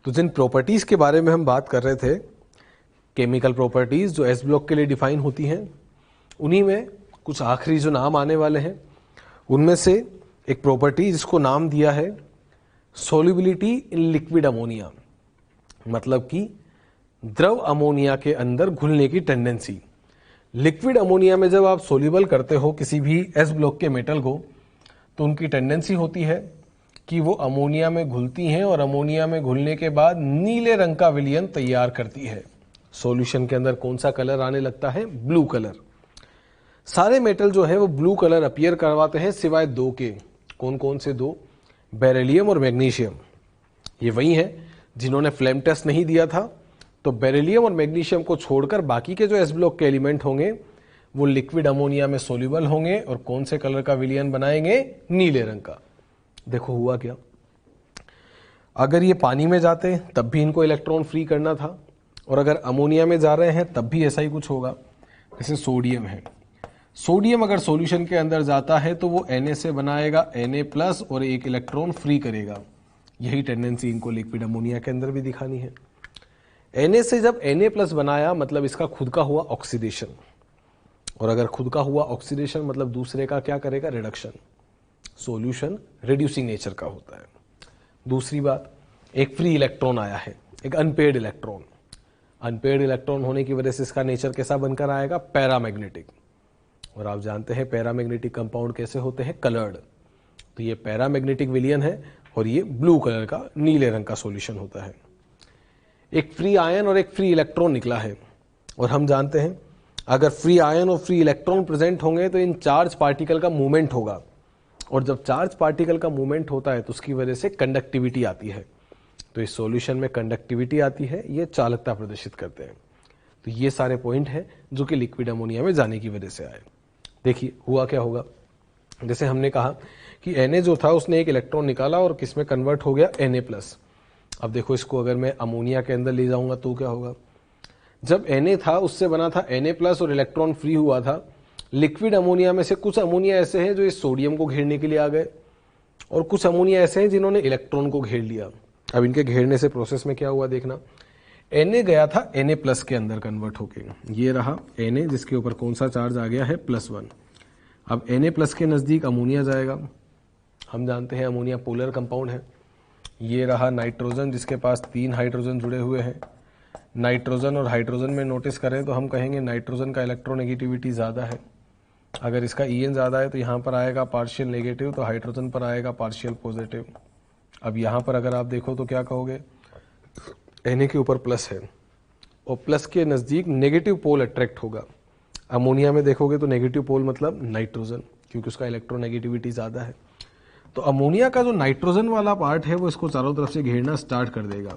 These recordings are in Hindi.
तो जिन प्रॉपर्टीज के बारे में हम बात कर रहे थे, केमिकल प्रॉपर्टीज जो एस ब्लॉक के लिए डिफाइन होती हैं, उन्हीं में कुछ आखिरी जो नाम आने वाले हैं, उनमें से एक प्रॉपर्टी जिसको नाम दिया है सोल्युबिलिटी इन लिक्विड अमोनिया, मतलब कि द्रव अमोनिया के अंदर घुलने की टेंडेंसी। लिक्विड अमोनिया में जब आप सोल्यूबल करते हो किसी भी एस ब्लॉक के मेटल को, तो उनकी टेंडेंसी होती है कि वो अमोनिया में घुलती हैं और अमोनिया में घुलने के बाद नीले रंग का विलयन तैयार करती है। सॉल्यूशन के अंदर कौन सा कलर आने लगता है? Blue colour. सारे मेटल जो है वो ब्लू कलर अपीयर करवाते हैं सिवाय दो के। कौन कौन से दो? बेरिलियम और मैग्नीशियम। ये वही है जिन्होंने फ्लेम टेस्ट नहीं दिया था। तो बेरिलियम और मैग्नीशियम को छोड़कर बाकी के जो एस ब्लॉक के एलिमेंट होंगे वो लिक्विड अमोनिया में सोल्यूबल होंगे और कौन से कलर का विलयन बनाएंगे? नीले रंग का। देखो हुआ क्या, अगर ये पानी में जाते तब भी इनको इलेक्ट्रॉन फ्री करना था, और अगर अमोनिया में जा रहे हैं तब भी ऐसा ही कुछ होगा। जैसे सोडियम है, सोडियम अगर सॉल्यूशन के अंदर जाता है तो वो Na से बनाएगा Na+ और एक इलेक्ट्रॉन फ्री करेगा। यही टेंडेंसी इनको लिक्विड अमोनिया के अंदर भी दिखानी है। Na से जब Na+ बनाया मतलब इसका खुद का हुआ ऑक्सीडेशन, और अगर खुद का हुआ ऑक्सीडेशन मतलब दूसरे का क्या करेगा? रिडक्शन। सॉल्यूशन रिड्यूसिंग नेचर का होता है। दूसरी बात, एक फ्री इलेक्ट्रॉन आया है, एक अनपेड इलेक्ट्रॉन। अनपेड इलेक्ट्रॉन होने की वजह से इसका नेचर कैसा बनकर आएगा? पैरामैग्नेटिक। और आप जानते हैं पैरामैग्नेटिक कंपाउंड कैसे होते हैं? कलर्ड। तो ये पैरामैग्नेटिक विलयन है और ये ब्लू कलर का नीले रंग का सॉल्यूशन होता है। एक फ्री आयन और एक फ्री इलेक्ट्रॉन निकला है, और हम जानते हैं अगर फ्री आयन और फ्री इलेक्ट्रॉन प्रेजेंट होंगे तो इन चार्ज पार्टिकल का मूवमेंट होगा, और जब चार्ज पार्टिकल का मूवमेंट होता है तो उसकी वजह से कंडक्टिविटी आती है। तो इस सॉल्यूशन में कंडक्टिविटी आती है, ये चालकता प्रदर्शित करते हैं। तो ये सारे पॉइंट हैं जो कि लिक्विड अमोनिया में जाने की वजह से आए। देखिए हुआ क्या होगा, जैसे हमने कहा कि Na जो था उसने एक इलेक्ट्रॉन निकाला और किस में कन्वर्ट हो गया? Na+। अब देखो इसको अगर मैं अमोनिया के अंदर ले जाऊंगा तो क्या होगा? जब Na था उससे बना था Na+ और इलेक्ट्रॉन फ्री हुआ था। लिक्विड अमोनिया में से कुछ अमोनिया ऐसे हैं जो इस सोडियम को घेरने के लिए आ गए, और कुछ अमोनिया ऐसे हैं जिन्होंने इलेक्ट्रॉन को घेर लिया। अब इनके घेरने से प्रोसेस में क्या हुआ देखना, Na गया था Na+ के अंदर कन्वर्ट होके, ये रहा Na जिसके ऊपर कौन सा चार्ज आ गया है? +1। अब Na+ के नज़दीक अमोनिया जाएगा। हम जानते हैं अमोनिया पोलर कंपाउंड है। ये रहा नाइट्रोजन जिसके पास 3 हाइड्रोजन जुड़े हुए हैं। नाइट्रोजन और हाइड्रोजन में नोटिस करें तो हम कहेंगे नाइट्रोजन का इलेक्ट्रोनेगेटिविटी ज़्यादा है। अगर इसका En ज़्यादा है तो यहाँ पर आएगा पार्शियल नेगेटिव, तो हाइड्रोजन पर आएगा पार्शियल पॉजिटिव। अब यहाँ पर अगर आप देखो तो क्या कहोगे? Na के ऊपर प्लस है और प्लस के नज़दीक नेगेटिव पोल अट्रैक्ट होगा। अमोनिया में देखोगे तो नेगेटिव पोल मतलब नाइट्रोजन, क्योंकि उसका इलेक्ट्रोनेगेटिविटी ज़्यादा है। तो अमोनिया का जो नाइट्रोजन वाला पार्ट है वो इसको चारों तरफ से घेरना स्टार्ट कर देगा।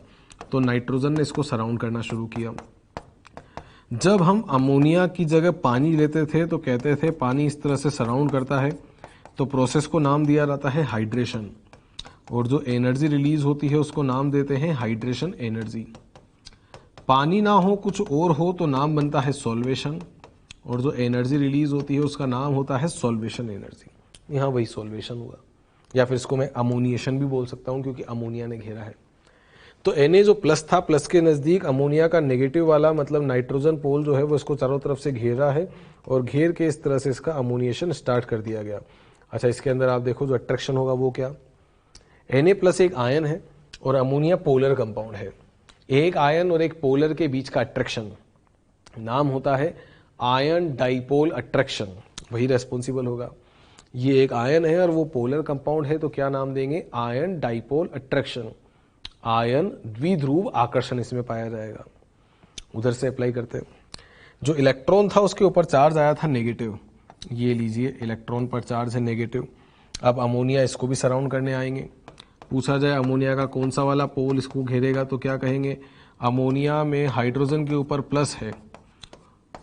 तो नाइट्रोजन ने इसको सराउंड करना शुरू किया। जब हम अमोनिया की जगह पानी लेते थे तो कहते थे पानी इस तरह से सराउंड करता है, तो प्रोसेस को नाम दिया जाता है हाइड्रेशन, और जो एनर्जी रिलीज होती है उसको नाम देते हैं हाइड्रेशन एनर्जी। पानी ना हो कुछ और हो तो नाम बनता है सॉल्वेशन, और जो एनर्जी रिलीज होती है उसका नाम होता है सॉल्वेशन एनर्जी। यहाँ वही सॉल्वेशन हुआ, या फिर इसको मैं अमोनिएशन भी बोल सकता हूँ क्योंकि अमोनिया ने घेरा है। तो Na जो प्लस था, प्लस के नज़दीक अमोनिया का नेगेटिव वाला मतलब नाइट्रोजन पोल जो है वो इसको चारों तरफ से घेरा है, और घेर के इस तरह से इसका अमोनिएशन स्टार्ट कर दिया गया। अच्छा, इसके अंदर आप देखो जो अट्रैक्शन होगा वो क्या? Na+ एक आयन है और अमोनिया पोलर कंपाउंड है। एक आयन और एक पोलर के बीच का अट्रैक्शन नाम होता है आयन डाइपोल अट्रैक्शन, वही रेस्पॉन्सिबल होगा। ये एक आयन है और वो पोलर कंपाउंड है, तो क्या नाम देंगे? Ion dipole attraction. आयन द्विध्रुव आकर्षण इसमें पाया जाएगा। उधर से अप्लाई करते हैं। जो इलेक्ट्रॉन था उसके ऊपर चार्ज आया था नेगेटिव, ये लीजिए इलेक्ट्रॉन पर चार्ज है नेगेटिव। अब अमोनिया इसको भी सराउंड करने आएंगे। पूछा जाए अमोनिया का कौन सा वाला पोल इसको घेरेगा तो क्या कहेंगे? अमोनिया में हाइड्रोजन के ऊपर प्लस है,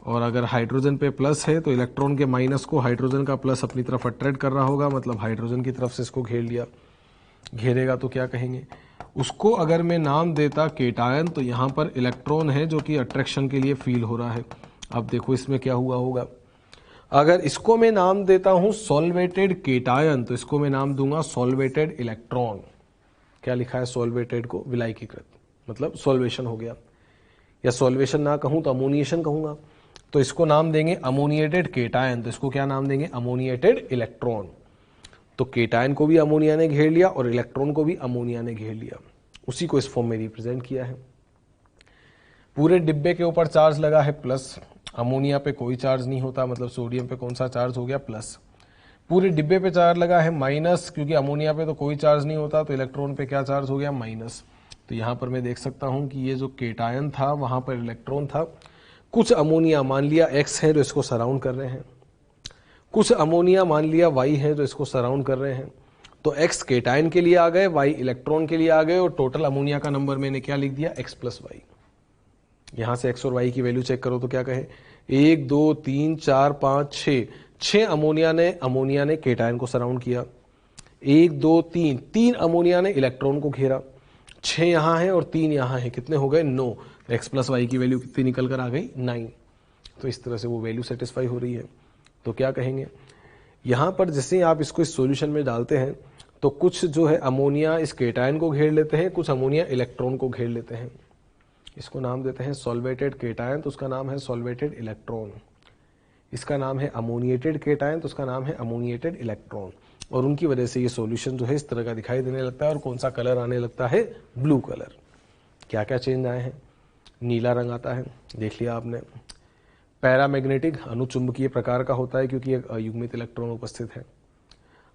और अगर हाइड्रोजन पे प्लस है तो इलेक्ट्रॉन के माइनस को हाइड्रोजन का प्लस अपनी तरफ अट्रैक्ट कर रहा होगा, मतलब हाइड्रोजन की तरफ से इसको घेर लिया। घेरेगा तो क्या कहेंगे? उसको अगर मैं नाम देता केटायन तो यहाँ पर इलेक्ट्रॉन है जो कि अट्रैक्शन के लिए फील हो रहा है। अब देखो इसमें क्या हुआ होगा। अगर इसको मैं नाम देता हूँ सॉल्वेटेड केटायन तो इसको मैं नाम दूंगा सॉल्वेटेड इलेक्ट्रॉन। क्या लिखा है सॉल्वेटेड को? विलायकीकृत। मतलब सॉल्वेशन हो गया, या सॉल्वेशन ना कहूं तो अमोनिएशन कहूंगा। तो इसको नाम देंगे अमोनिएटेड केटायन। तो इसको क्या नाम देंगे? Ammoniated electron. तो केटायन को भी अमोनिया ने घेर लिया और इलेक्ट्रॉन को भी अमोनिया ने घेर लिया, उसी को इस फॉर्म में रिप्रेजेंट किया है। पूरे डिब्बे के ऊपर चार्ज लगा है प्लस, अमोनिया पे कोई चार्ज नहीं होता, मतलब सोडियम पे कौन सा चार्ज हो गया? प्लस। पूरे डिब्बे पे चार्ज लगा है माइनस, क्योंकि अमोनिया पे तो कोई चार्ज नहीं होता, तो इलेक्ट्रॉन पे क्या चार्ज हो गया? माइनस। तो यहां पर मैं देख सकता हूं कि ये जो केटायन था वहां पर इलेक्ट्रॉन था, कुछ अमोनिया मान लिया X है जो इसको सराउंड कर रहे हैं, कुछ अमोनिया मान लिया Y है जो इसको सराउंड कर रहे हैं। तो X केटायन के लिए आ गए, Y इलेक्ट्रॉन के लिए आ गए, और टोटल अमोनिया का नंबर मैंने क्या लिख दिया? X plus Y। यहां से X और Y की वैल्यू चेक करो तो क्या कहे? 1 2 3 4 5 6, 6 अमोनिया ने केटायन को सराउंड किया। 1 2 3, 3 अमोनिया ने इलेक्ट्रॉन को घेरा। 6 यहां है और 3 यहां है, कितने हो गए? 9। एक्स प्लस वाई की वैल्यू कितनी निकल कर आ गई? 9। तो इस तरह से वो वैल्यू सेटिस्फाई हो रही है। तो क्या कहेंगे यहां पर? जैसे आप इसको इस सॉल्यूशन में डालते हैं तो कुछ जो है अमोनिया इस केटायन को घेर लेते हैं, कुछ अमोनिया इलेक्ट्रॉन को घेर लेते हैं। इसको नाम देते हैं सॉल्वेटेड केटायन, तो उसका नाम है सॉल्वेटेड इलेक्ट्रॉन। इसका नाम है अमोनिएटेड केटायन, तो उसका नाम है अमोनिएटेड इलेक्ट्रॉन। और उनकी वजह से ये सॉल्यूशन जो है इस तरह का दिखाई देने लगता है। और कौन सा कलर आने लगता है? Blue colour. क्या क्या चेंज आए हैं? नीला रंग आता है, देख लिया आपने। पैरामैग्नेटिक, अनुचुंबकीय प्रकार का होता है क्योंकि एक अयुग्मित इलेक्ट्रॉन उपस्थित है।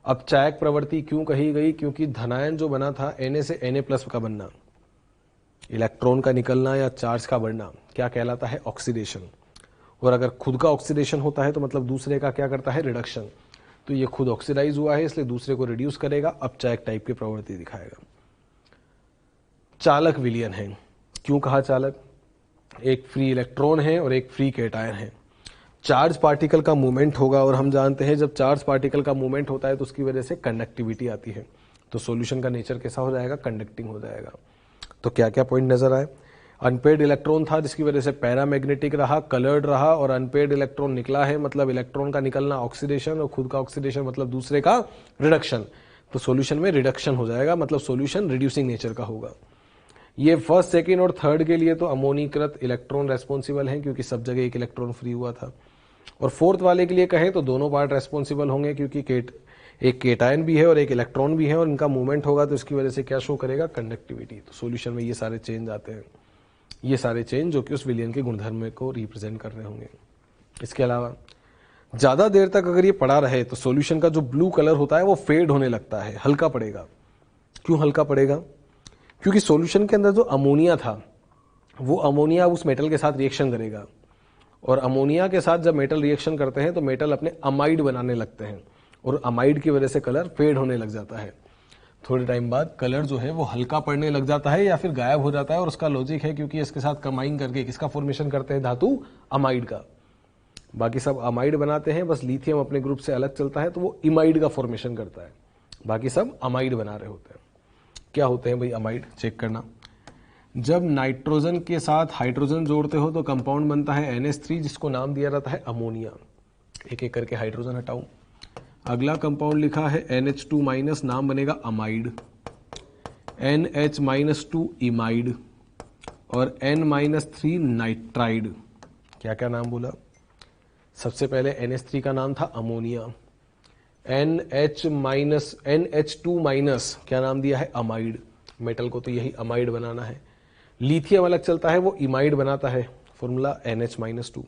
अब चायक प्रवृत्ति क्यों कही गई? क्योंकि धनायन जो बना था Na से Na+ का बनना, इलेक्ट्रॉन का निकलना या चार्ज का बढ़ना, क्या कहलाता है? ऑक्सीडेशन। और अगर खुद का ऑक्सीडेशन होता है तो मतलब दूसरे का क्या करता है? रिडक्शन। तो ये खुद ऑक्सीडाइज हुआ है इसलिए दूसरे को रिड्यूस करेगा, अब चायक टाइप की प्रवृत्ति दिखाएगा। चालक विलयन है। क्यों कहा चालक? एक फ्री इलेक्ट्रॉन है और एक फ्री केटायन है। चार्ज पार्टिकल का मूवमेंट होगा और हम जानते हैं जब चार्ज पार्टिकल का मूवमेंट होता है तो उसकी वजह से कंडक्टिविटी आती है। तो सॉल्यूशन का नेचर कैसा हो जाएगा? कंडक्टिंग हो जाएगा। तो क्या क्या पॉइंट नजर आए? अनपेड इलेक्ट्रॉन था जिसकी वजह से पैरामैग्नेटिक रहा, कलर्ड रहा, और अनपेड इलेक्ट्रॉन निकला है मतलब इलेक्ट्रॉन का निकलना ऑक्सीडेशन, और खुद का ऑक्सीडेशन मतलब दूसरे का रिडक्शन। तो सॉल्यूशन में रिडक्शन हो जाएगा, मतलब सॉल्यूशन रिड्यूसिंग नेचर का होगा। ये फर्स्ट, सेकेंड और थर्ड के लिए तो अमोनीकृत इलेक्ट्रॉन रेस्पॉन्सिबल है क्योंकि सब जगह एक इलेक्ट्रॉन फ्री हुआ था। और फोर्थ वाले के लिए कहें तो दोनों पार्ट रेस्पॉन्सिबल होंगे क्योंकि एक केटायन भी है और एक इलेक्ट्रॉन भी है और इनका मूवमेंट होगा तो इसकी वजह से क्या शो करेगा? कंडक्टिविटी। तो सॉल्यूशन में ये सारे चेंज आते हैं, ये सारे चेंज जो कि उस विलयन के गुणधर्म को रिप्रेजेंट कर रहे होंगे। इसके अलावा ज्यादा देर तक अगर ये पड़ा रहे तो सॉल्यूशन का जो ब्लू कलर होता है वो फेड होने लगता है, हल्का पड़ेगा। क्यों हल्का पड़ेगा? क्योंकि सॉल्यूशन के अंदर जो अमोनिया था वो अमोनिया उस मेटल के साथ रिएक्शन करेगा, और अमोनिया के साथ जब मेटल रिएक्शन करते हैं तो मेटल अपने अमाइड बनाने लगते हैं, और अमाइड की वजह से कलर फेड होने लग जाता है। थोड़े टाइम बाद कलर जो है वो हल्का पड़ने लग जाता है या फिर गायब हो जाता है, और उसका लॉजिक है क्योंकि इसके साथ कंबाइन करके किसका फॉर्मेशन करते हैं? धातु अमाइड का। बाकी सब अमाइड बनाते हैं, बस लिथियम अपने ग्रुप से अलग चलता है तो वो इमाइड का फॉर्मेशन करता है, बाकी सब अमाइड बना रहे होते हैं। क्या होते हैं भाई अमाइड? चेक करना। जब नाइट्रोजन के साथ हाइड्रोजन जोड़ते हो तो कंपाउंड बनता है NH3 जिसको नाम दिया जाता है अमोनिया। एक एक करके हाइड्रोजन हटाऊं। अगला कंपाउंड लिखा है NH2-, नाम बनेगा अमाइड। NH-2 इमाइड और N-3 नाइट्राइड। क्या क्या नाम बोला? सबसे पहले NH3 का नाम था अमोनिया। NH2- क्या नाम दिया है? अमाइड। मेटल को तो यही अमाइड बनाना है। लिथियम अलग चलता है, वो इमाइड बनाता है, फॉर्मूला NH-2।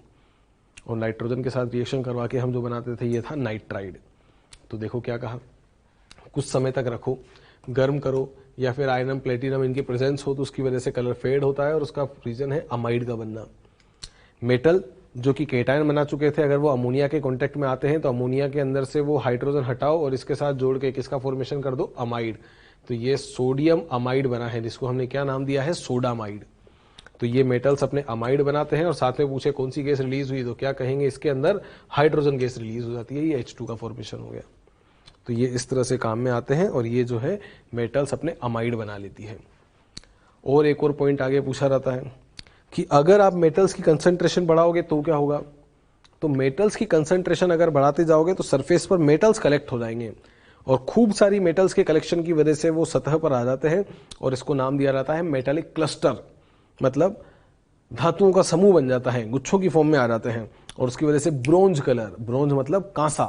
और नाइट्रोजन के साथ रिएक्शन करवा के हम जो बनाते थे ये था नाइट्राइड। तो देखो क्या कहा, कुछ समय तक रखो, गर्म करो, या फिर आयरन प्लेटिनम इनकी प्रेजेंस हो तो उसकी वजह से कलर फेड होता है, और उसका रीजन है अमाइड का बनना। मेटल जो कि केटायन बना चुके थे अगर वो अमोनिया के कांटेक्ट में आते हैं तो अमोनिया के अंदर से वो हाइड्रोजन हटाओ और इसके साथ जोड़ के किसका फॉर्मेशन कर दो? अमाइड। तो ये सोडियम अमाइड बना है जिसको हमने क्या नाम दिया है? सोडामाइड। तो ये मेटल्स अपने अमाइड बनाते हैं, और साथ में पूछे कौन सी गैस रिलीज हुई तो क्या कहेंगे? इसके अंदर हाइड्रोजन गैस रिलीज हो जाती है, ये H2 का फॉर्मेशन हो गया। तो ये इस तरह से काम में आते हैं, और ये जो है मेटल्स अपने अमाइड बना लेती है। और एक और पॉइंट आगे पूछा जाता है कि अगर आप मेटल्स की कंसंट्रेशन बढ़ाओगे तो क्या होगा? तो मेटल्स की कंसंट्रेशन अगर बढ़ाते जाओगे तो सरफेस पर मेटल्स कलेक्ट हो जाएंगे, और खूब सारी मेटल्स के कलेक्शन की वजह से वो सतह पर आ जाते हैं और इसको नाम दिया जाता है मेटालिक क्लस्टर, मतलब धातुओं का समूह बन जाता है, गुच्छों की फॉर्म में आ जाते हैं और उसकी वजह से ब्रोंज कलर, ब्रोंज मतलब कांसा,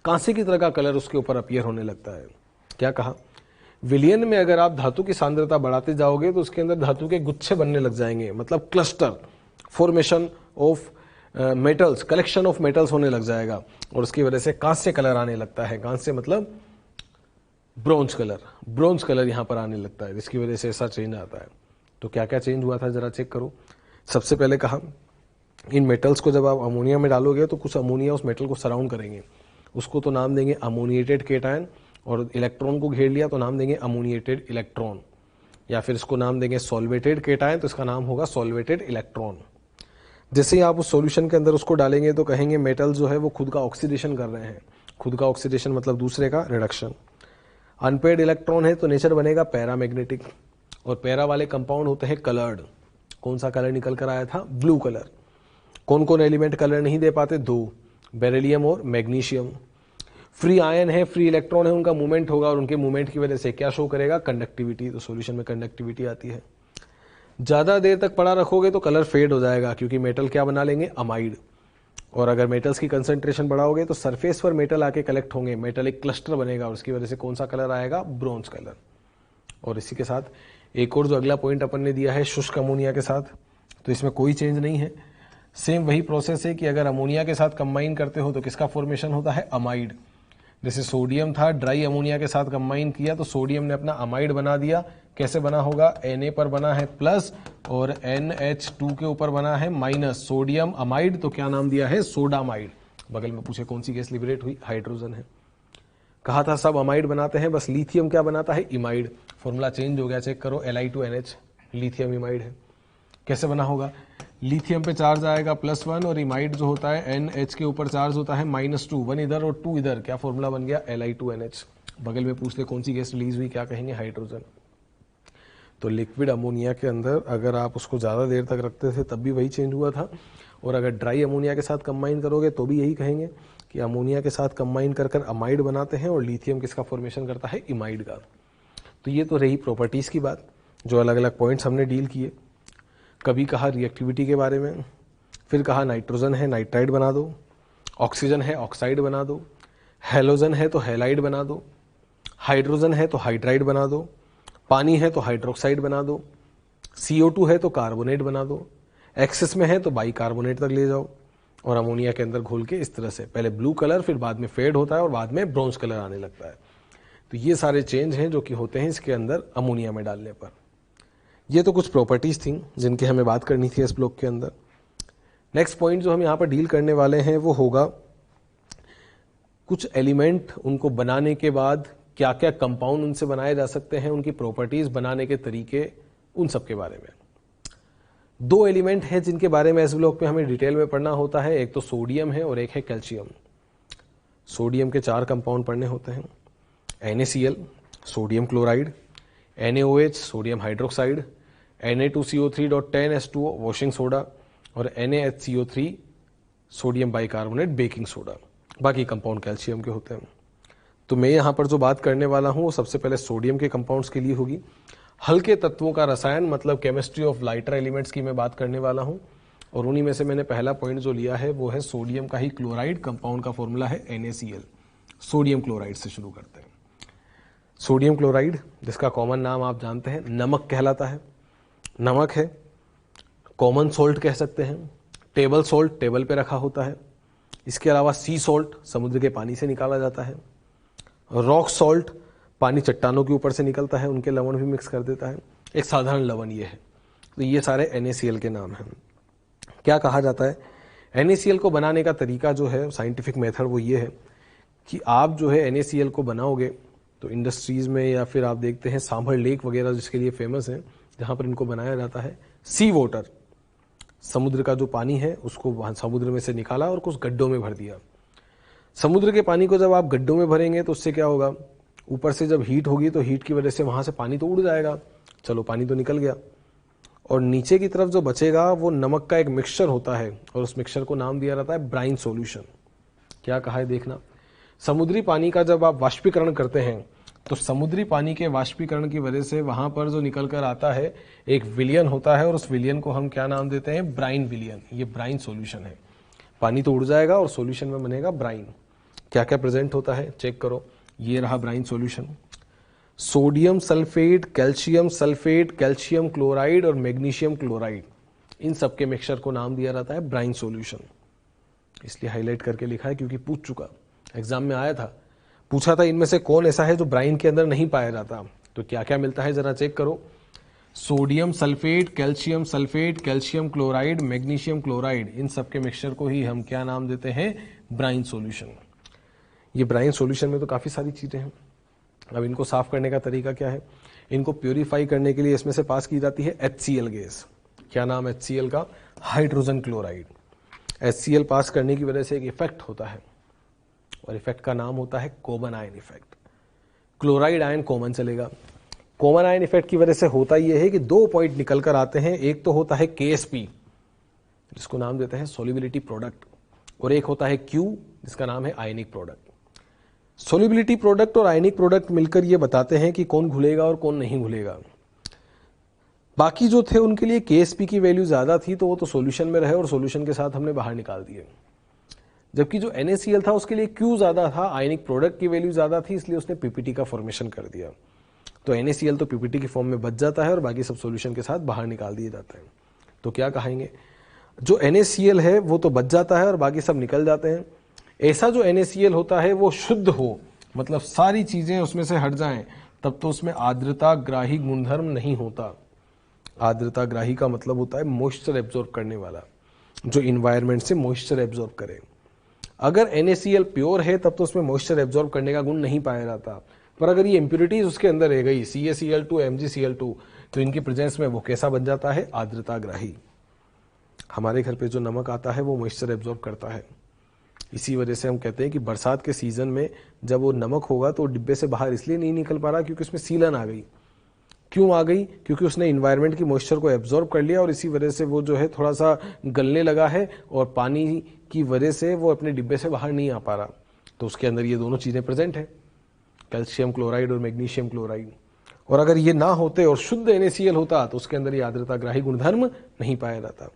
कांसे की तरह का कलर उसके ऊपर अपीयर होने लगता है। क्या कहा? विलियन में अगर आप धातु की सांद्रता बढ़ाते जाओगे तो उसके अंदर धातु के गुच्छे बनने लग जाएंगे, मतलब cluster, formation of metals, collection of metals होने लग जाएगा और उसकी वजह से कांस्य कलर आने लगता है। कांस्य मतलब ब्रोंज कलर, ब्रोंज कलर यहां पर आने लगता है, जिसकी वजह से ऐसा चेंज आता है। तो क्या क्या चेंज हुआ था जरा चेक करो। सबसे पहले कहा इन मेटल्स को जब आप अमोनिया में डालोगे तो कुछ अमोनिया उस मेटल को सराउंड करेंगे, उसको तो नाम देंगे अमोनिएटेड केटायन, और इलेक्ट्रॉन को घेर लिया तो नाम देंगे अमोनिएटेड इलेक्ट्रॉन, या फिर इसको नाम देंगे सॉल्वेटेड केटायन तो इसका नाम होगा सॉल्वेटेड इलेक्ट्रॉन। जैसे ही आप उस सॉल्यूशन के अंदर उसको डालेंगे तो कहेंगे मेटल जो है वो खुद का ऑक्सीडेशन कर रहे हैं। खुद का ऑक्सीडेशन मतलब दूसरे का रिडक्शन। अनपेड इलेक्ट्रॉन है तो नेचर बनेगा पैरामैग्नेटिक, और पैरा वाले कंपाउंड होते हैं कलर्ड। कौन सा कलर निकल कर आया था? Blue colour. कौन कौन एलिमेंट कलर नहीं दे पाते? दो, बेरिलियम और मैग्नीशियम। फ्री आयन है, फ्री इलेक्ट्रॉन है, उनका मूवमेंट होगा और उनके मूवमेंट की वजह से क्या शो करेगा? कंडक्टिविटी। तो सॉल्यूशन में कंडक्टिविटी आती है। ज्यादा देर तक पड़ा रखोगे तो कलर फेड हो जाएगा, क्योंकि मेटल क्या बना लेंगे? अमाइड। और अगर मेटल्स की कंसंट्रेशन बढ़ाओगे तो सरफेस पर मेटल आके कलेक्ट होंगे, मेटल एक क्लस्टर बनेगा और उसकी वजह से कौन सा कलर आएगा? Bronze colour. और इसी के साथ एक और जो अगला पॉइंट अपन ने दिया है शुष्क अमोनिया के साथ, तो इसमें कोई चेंज नहीं है, सेम वही प्रोसेस है कि अगर अमोनिया के साथ कंबाइन करते हो तो किसका फॉर्मेशन होता है? अमाइड। जैसे सोडियम था, ड्राई अमोनिया के साथ कंबाइन किया तो सोडियम ने अपना अमाइड बना दिया। कैसे बना होगा? Na पर बना है प्लस और NH2 के ऊपर बना है माइनस, सोडियम अमाइड, तो क्या नाम दिया है? सोडामाइड। बगल में पूछे कौन सी गैस लिबरेट हुई? हाइड्रोजन है। कहा था सब अमाइड बनाते हैं, बस लिथियम क्या बनाता है? इमाइड। फॉर्मूला चेंज हो गया, चेक करो, Li2NH, लिथियम इमाइड है। कैसे बना होगा? लिथियम पे चार्ज आएगा +1 और इमाइड जो होता है NH के ऊपर चार्ज होता है -2, 1 इधर और 2 इधर, क्या फॉर्मूला बन गया? Li2NH। बगल में पूछ ले कौन सी गैस रिलीज हुई, क्या कहेंगे? हाइड्रोजन। तो लिक्विड अमोनिया के अंदर अगर आप उसको ज़्यादा देर तक रखते थे तब भी वही चेंज हुआ था, और अगर ड्राई अमोनिया के साथ कंबाइन करोगे तो भी यही कहेंगे कि अमोनिया के साथ कंबाइन कर कर अमाइड बनाते हैं और लिथियम किसका फॉर्मेशन करता है? इमाइड का। तो ये तो रही प्रॉपर्टीज़ की बात, जो अलग अलग पॉइंट्स हमने डील किए। कभी कहा रिएक्टिविटी के बारे में, फिर कहा नाइट्रोजन है नाइट्राइड बना दो, ऑक्सीजन है ऑक्साइड बना दो, हेलोजन है तो हैलाइड बना दो, हाइड्रोजन है तो हाइड्राइड बना दो, पानी है तो हाइड्रोक्साइड बना दो, CO2 है तो कार्बोनेट बना दो, एक्सेस में है तो बाइकार्बोनेट तक ले जाओ, और अमोनिया के अंदर घोल के इस तरह से पहले ब्लू कलर, फिर बाद में फेड होता है और बाद में ब्रॉन्ज कलर आने लगता है। तो ये सारे चेंज हैं जो कि होते हैं इसके अंदर अमोनिया में डालने पर। ये तो कुछ प्रॉपर्टीज थी जिनकी हमें बात करनी थी इस ब्लॉक के अंदर। नेक्स्ट पॉइंट जो हम यहाँ पर डील करने वाले हैं वो होगा कुछ एलिमेंट, उनको बनाने के बाद क्या क्या कंपाउंड उनसे बनाए जा सकते हैं, उनकी प्रॉपर्टीज, बनाने के तरीके, उन सब के बारे में। दो एलिमेंट हैं जिनके बारे में इस ब्लॉक में हमें डिटेल में पढ़ना होता है, एक तो सोडियम है और एक है कैल्शियम। सोडियम के 4 कंपाउंड पढ़ने होते हैं, NaCl sodium chloride, NaOH sodium hydroxide, Na2CO3.10H2O washing soda और NaHCO3 sodium bicarbonate baking soda. बाकी कंपाउंड कैल्शियम के होते हैं। तो मैं यहाँ पर जो बात करने वाला हूँ वो सबसे पहले सोडियम के कंपाउंड्स के लिए होगी। हल्के तत्वों का रसायन मतलब केमिस्ट्री ऑफ लाइटर एलिमेंट्स की मैं बात करने वाला हूँ, और उन्हीं में से मैंने पहला पॉइंट जो लिया है वो है सोडियम का ही क्लोराइड। कंपाउंड का फॉर्मूला है NaCl। सोडियम क्लोराइड से शुरू करते हैं। सोडियम क्लोराइड, जिसका कॉमन नाम आप जानते हैं नमक कहलाता है, नमक है, कॉमन सोल्ट कह सकते हैं, टेबल सोल्ट टेबल पे रखा होता है। इसके अलावा सी सोल्ट समुद्र के पानी से निकाला जाता है, रॉक सॉल्ट पानी चट्टानों के ऊपर से निकलता है, उनके लवण भी मिक्स कर देता है, एक साधारण लवण ये है। तो ये सारे NaCl के नाम हैं। क्या कहा जाता है, NaCl को बनाने का तरीका जो है साइंटिफिक मेथड वो ये है कि आप जो है NaCl को बनाओगे तो इंडस्ट्रीज में या फिर आप देखते हैं सांभर लेक वगैरह जिसके लिए फेमस है, जहाँ पर इनको बनाया जाता है, सी वाटर, समुद्र का जो पानी है उसको वहाँ समुद्र में से निकाला और कुछ गड्ढों में भर दिया। समुद्र के पानी को जब आप गड्ढों में भरेंगे तो उससे क्या होगा, ऊपर से जब हीट होगी तो हीट की वजह से वहाँ से पानी तो उड़ जाएगा, चलो पानी तो निकल गया, और नीचे की तरफ जो बचेगा वो नमक का एक मिक्सचर होता है और उस मिक्सचर को नाम दिया जाता है ब्राइन सॉल्यूशन। क्या कहा है देखना, समुद्री पानी का जब आप वाष्पीकरण करते हैं तो समुद्री पानी के वाष्पीकरण की वजह से वहां पर जो निकल कर आता है एक विलयन होता है और उस विलयन को हम क्या नाम देते हैं, ब्राइन विलयन। ये ब्राइन सॉल्यूशन है। पानी तो उड़ जाएगा और सॉल्यूशन में बनेगा ब्राइन। क्या क्या प्रेजेंट होता है चेक करो। ये रहा brine solution. Sodium sulphate, calcium sulphate, calcium chloride और मैग्नीशियम क्लोराइड, इन सबके मिक्सचर को नाम दिया जाता है ब्राइन सॉल्यूशन। इसलिए हाईलाइट करके लिखा है क्योंकि पूछ चुका, एग्जाम में आया था, पूछा था इनमें से कौन ऐसा है जो ब्राइन के अंदर नहीं पाया जाता। तो क्या क्या मिलता है जरा चेक करो। Sodium sulphate, calcium sulphate, calcium chloride, magnesium chloride, इन सबके मिक्सचर को ही हम क्या नाम देते हैं, ब्राइन सॉल्यूशन। ये ब्राइन सॉल्यूशन में तो काफी सारी चीजें हैं। अब इनको साफ करने का तरीका क्या है, इनको प्योरीफाई करने के लिए इसमें से पास की जाती है HCl गैस। क्या नाम है HCl का, हाइड्रोजन क्लोराइड। HCl पास करने की वजह से एक इफेक्ट होता है और इफेक्ट का नाम होता है common ion effect. Chloride ion common चलेगा। कॉमन आयन इफेक्ट की वजह से होता यह है कि 2 पॉइंट निकल कर आते हैं। एक तो होता है KSP जिसको नाम देते हैं सोल्युबिलिटी प्रोडक्ट, और एक होता है Q जिसका नाम है आयनिक प्रोडक्ट। सोल्युबिलिटी प्रोडक्ट और आयनिक प्रोडक्ट मिलकर ये बताते हैं कि कौन घुलेगा और कौन नहीं घुलेगा। बाकी जो थे उनके लिए KSP की वैल्यू ज्यादा थी तो वो तो सॉल्यूशन में रहे और सॉल्यूशन के साथ हमने बाहर निकाल दिए। जबकि जो NaCl था उसके लिए Q ज्यादा था, आयनिक प्रोडक्ट की वैल्यू ज्यादा थी, इसलिए उसने PPT का फॉर्मेशन कर दिया। तो NaCl तो PPT की फॉर्म में बच जाता है और बाकी सब सॉल्यूशन के साथ बाहर निकाल दिए जाते हैं। तो क्या कहेंगे, जो NaCl है वो तो बच जाता है और बाकी सब निकल जाते हैं। ऐसा जो NaCl होता है वो शुद्ध हो, मतलब सारी चीजें उसमें से हट जाएं, तब तो उसमें आर्द्रता ग्राही गुणधर्म नहीं होता। आर्द्रता ग्राही का मतलब होता है मॉइस्चर एब्जॉर्ब करने वाला, जो इन्वायरमेंट से मॉइस्चर एब्जॉर्ब करे। अगर NaCl प्योर है तब तो उसमें मॉइस्चर एब्जॉर्ब करने का गुण नहीं पाया जाता, पर अगर ये इंप्योरिटीज उसके अंदर रह गई CaCl2, MgCl2, तो इनकी प्रेजेंस में वो कैसा बन जाता है, आर्द्रता ग्राही। हमारे घर पे जो नमक आता है वो मॉइस्चर एब्जॉर्ब करता है। इसी वजह से हम कहते हैं कि बरसात के सीजन में जब वो नमक होगा तो डिब्बे से बाहर इसलिए नहीं निकल पा रहा क्योंकि उसमें सीलन आ गई। क्यों आ गई, क्योंकि उसने इन्वायरमेंट की मॉइस्चर को एब्जॉर्ब कर लिया और इसी वजह से वो जो है थोड़ा सा गलने लगा है और पानी की वजह से वो अपने डिब्बे से बाहर नहीं आ पा रहा। तो उसके अंदर ये दोनों चीजें प्रेजेंट है, कैल्शियम क्लोराइड और मैग्नीशियम क्लोराइड। और अगर ये ना होते और शुद्ध NaCl होता तो उसके अंदर ये आर्द्रता ग्राही गुणधर्म नहीं पाया जाता।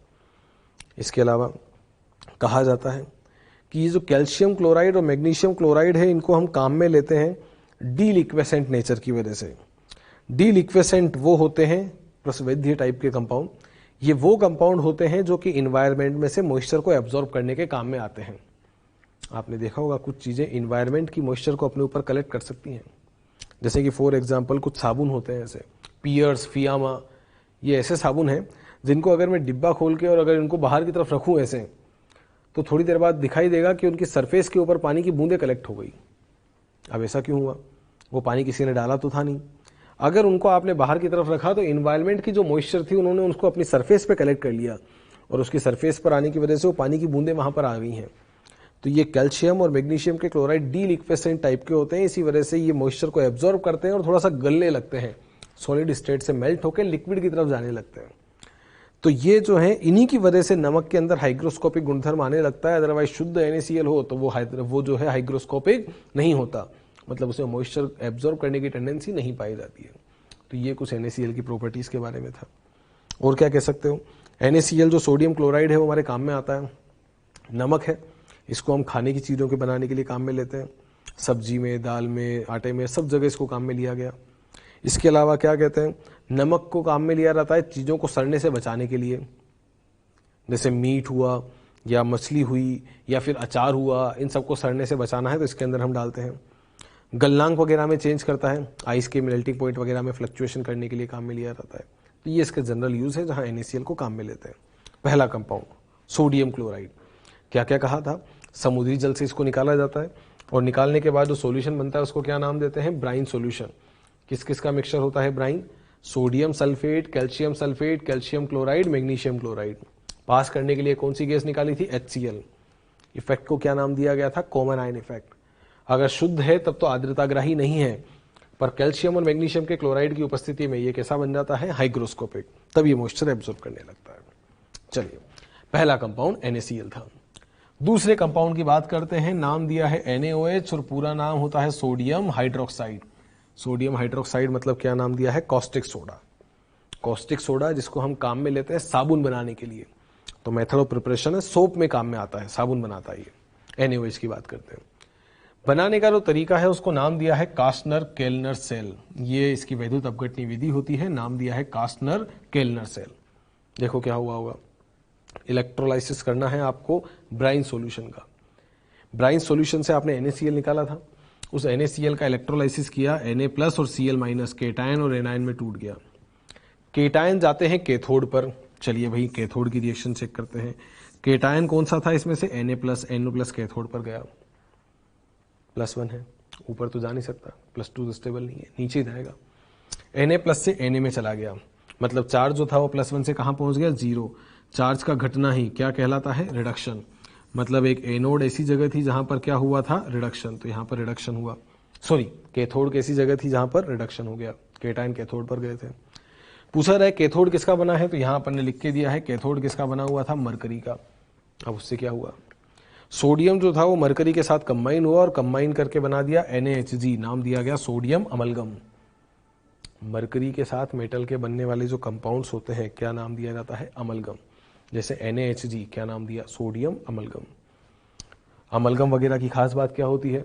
इसके अलावा कहा जाता है कि ये जो कैल्शियम क्लोराइड और मैग्नीशियम क्लोराइड है इनको हम काम में लेते हैं डीलिक्वेसेंट नेचर की वजह से। डीलिक्वेसेंट वो होते हैं प्रसवैध्य टाइप के कंपाउंड, ये वो कंपाउंड होते हैं जो कि इन्वायरमेंट में से मॉइस्चर को एब्जॉर्ब करने के काम में आते हैं। आपने देखा होगा कुछ चीजें इन्वायरमेंट की मॉइस्चर को अपने ऊपर कलेक्ट कर सकती हैं, जैसे कि फॉर एग्जांपल कुछ साबुन होते हैं ऐसे, पियर्स, फियामा, ये ऐसे साबुन हैं जिनको अगर मैं डिब्बा खोल के और अगर इनको बाहर की तरफ रखूं ऐसे, तो थोड़ी देर बाद दिखाई देगा कि उनकी सरफेस के ऊपर पानी की बूंदें कलेक्ट हो गई। अब ऐसा क्यों हुआ, वो पानी किसी ने डाला तो था नहीं। अगर उनको आपने बाहर की तरफ रखा तो इन्वायरमेंट की जो मॉइस्चर थी उन्होंने उसको अपनी सरफेस पे कलेक्ट कर लिया और उसकी सरफेस पर आने की वजह से वो पानी की बूंदें वहां पर आ गई हैं। तो ये कैल्शियम और मैग्नीशियम के क्लोराइड डीलिक्वेसेंट टाइप के होते हैं, इसी वजह से ये मॉइस्चर को एब्जॉर्ब करते हैं और थोड़ा सा गलने लगते हैं, सॉलिड स्टेट से मेल्ट होकर लिक्विड की तरफ जाने लगते हैं। तो ये जो है इन्हीं की वजह से नमक के अंदर हाइग्रोस्कोपिक गुणधर्म आने लगता है। अदरवाइज शुद्ध NaCl हो तो वो जो है हाइग्रोस्कोपिक नहीं होता, मतलब उसमें मॉइस्चर एब्जॉर्ब करने की टेंडेंसी नहीं पाई जाती है। तो ये कुछ NaCl की प्रॉपर्टीज के बारे में था। और क्या कह सकते हो, NaCl जो सोडियम क्लोराइड है वो हमारे काम में आता है। नमक है, इसको हम खाने की चीज़ों के बनाने के लिए काम में लेते हैं, सब्जी में, दाल में, आटे में, सब जगह इसको काम में लिया गया। इसके अलावा क्या कहते हैं, नमक को काम में लिया जाता है चीज़ों को सड़ने से बचाने के लिए, जैसे मीट हुआ या मछली हुई या फिर अचार हुआ, इन सबको सड़ने से बचाना है तो इसके अंदर हम डालते हैं। गलनांक वगैरह में चेंज करता है, आइस के मेल्टिंग पॉइंट वगैरह में फ्लक्चुएशन करने के लिए काम में लिया जाता है। तो ये इसका जनरल यूज है जहाँ NaCl को काम में लेते हैं। पहला कंपाउंड सोडियम क्लोराइड, क्या क्या कहा था, समुद्री जल से इसको निकाला जाता है और निकालने के बाद जो सॉल्यूशन बनता है उसको क्या नाम देते हैं, ब्राइन सॉल्यूशन। किस किस का मिक्सचर होता है brine, sodium sulphate, calcium chloride, magnesium chloride. Pass करने के लिए कौन सी गैस निकाली थी, HCl। इफेक्ट को क्या नाम दिया गया था, कॉमन आयन इफेक्ट। अगर शुद्ध है तब तो आर्द्रताग्राही नहीं है, पर कैल्शियम और मैग्नीशियम के क्लोराइड की उपस्थिति में ये कैसा बन जाता है, हाइग्रोस्कोपिक, तब ये मॉइस्चर एब्जॉर्ब करने लगता है। चलिए, पहला कंपाउंड NaCl था। दूसरे कंपाउंड की बात करते हैं, नाम दिया है NaOH और पूरा नाम होता है सोडियम हाइड्रोक्साइड। सोडियम हाइड्रोक्साइड मतलब क्या नाम दिया है? Caustic soda. कॉस्टिक सोडा जिसको हम काम में लेते हैं साबुन बनाने के लिए, तो मेथड ऑफ प्रिपरेशन है, सोप में काम में आता है, साबुन बनाता है ये। NaOH की बात करते हैं। बनाने का जो तरीका है उसको नाम दिया है कास्टनर केल्नर सेल। ये इसकी वैद्युत अपघटनी विधि होती है, नाम दिया है कास्टनर केल्नर सेल। देखो क्या हुआ होगा, इलेक्ट्रोलाइसिस करना है आपको ब्राइन सॉल्यूशन का। ब्राइन सॉल्यूशन से आपने NaCl निकाला था, उस NaCl का इलेक्ट्रोलाइसिस किया, Na+ और Cl- केटायन और एनायन में टूट गया। केटायन जाते हैं कैथोड पर। चलिए भाई कैथोड की रिएक्शन चेक करते हैं। केटायन कौन सा था इसमें से? Na+, No+ कैथोड पर गया, +1 है, ऊपर तो जा नहीं सकता, +2 तो स्टेबल नहीं है, नीचे ही जाएगा। Na+ से Na में चला गया, मतलब चार्ज जो था वो +1 से कहाँ पहुंच गया? 0। चार्ज का घटना ही क्या कहलाता है? रिडक्शन। मतलब एक एनोड ऐसी जगह थी जहां पर क्या हुआ था? रिडक्शन, तो यहां पर रिडक्शन हुआ। सॉरी, कैथोड ऐसी जगह थी जहां पर रिडक्शन हो गया, केटायन कैथोड पर गए थे। पूछा रहा है कैथोड किसका बना है, तो यहां अपन ने लिख के दिया है कैथोड किसका बना हुआ था? मरकरी का। अब उससे क्या हुआ? सोडियम जो था वो मरकरी के साथ कंबाइन हुआ और कंबाइन करके बना दिया NaHg, नाम दिया गया सोडियम अमलगम। मरकरी के साथ मेटल के बनने वाले जो कंपाउंड्स होते हैं क्या नाम दिया जाता है? अमलगम। जैसे NaHg क्या नाम दिया? Sodium amalgam. अमलगम वगैरह की खास बात क्या होती है?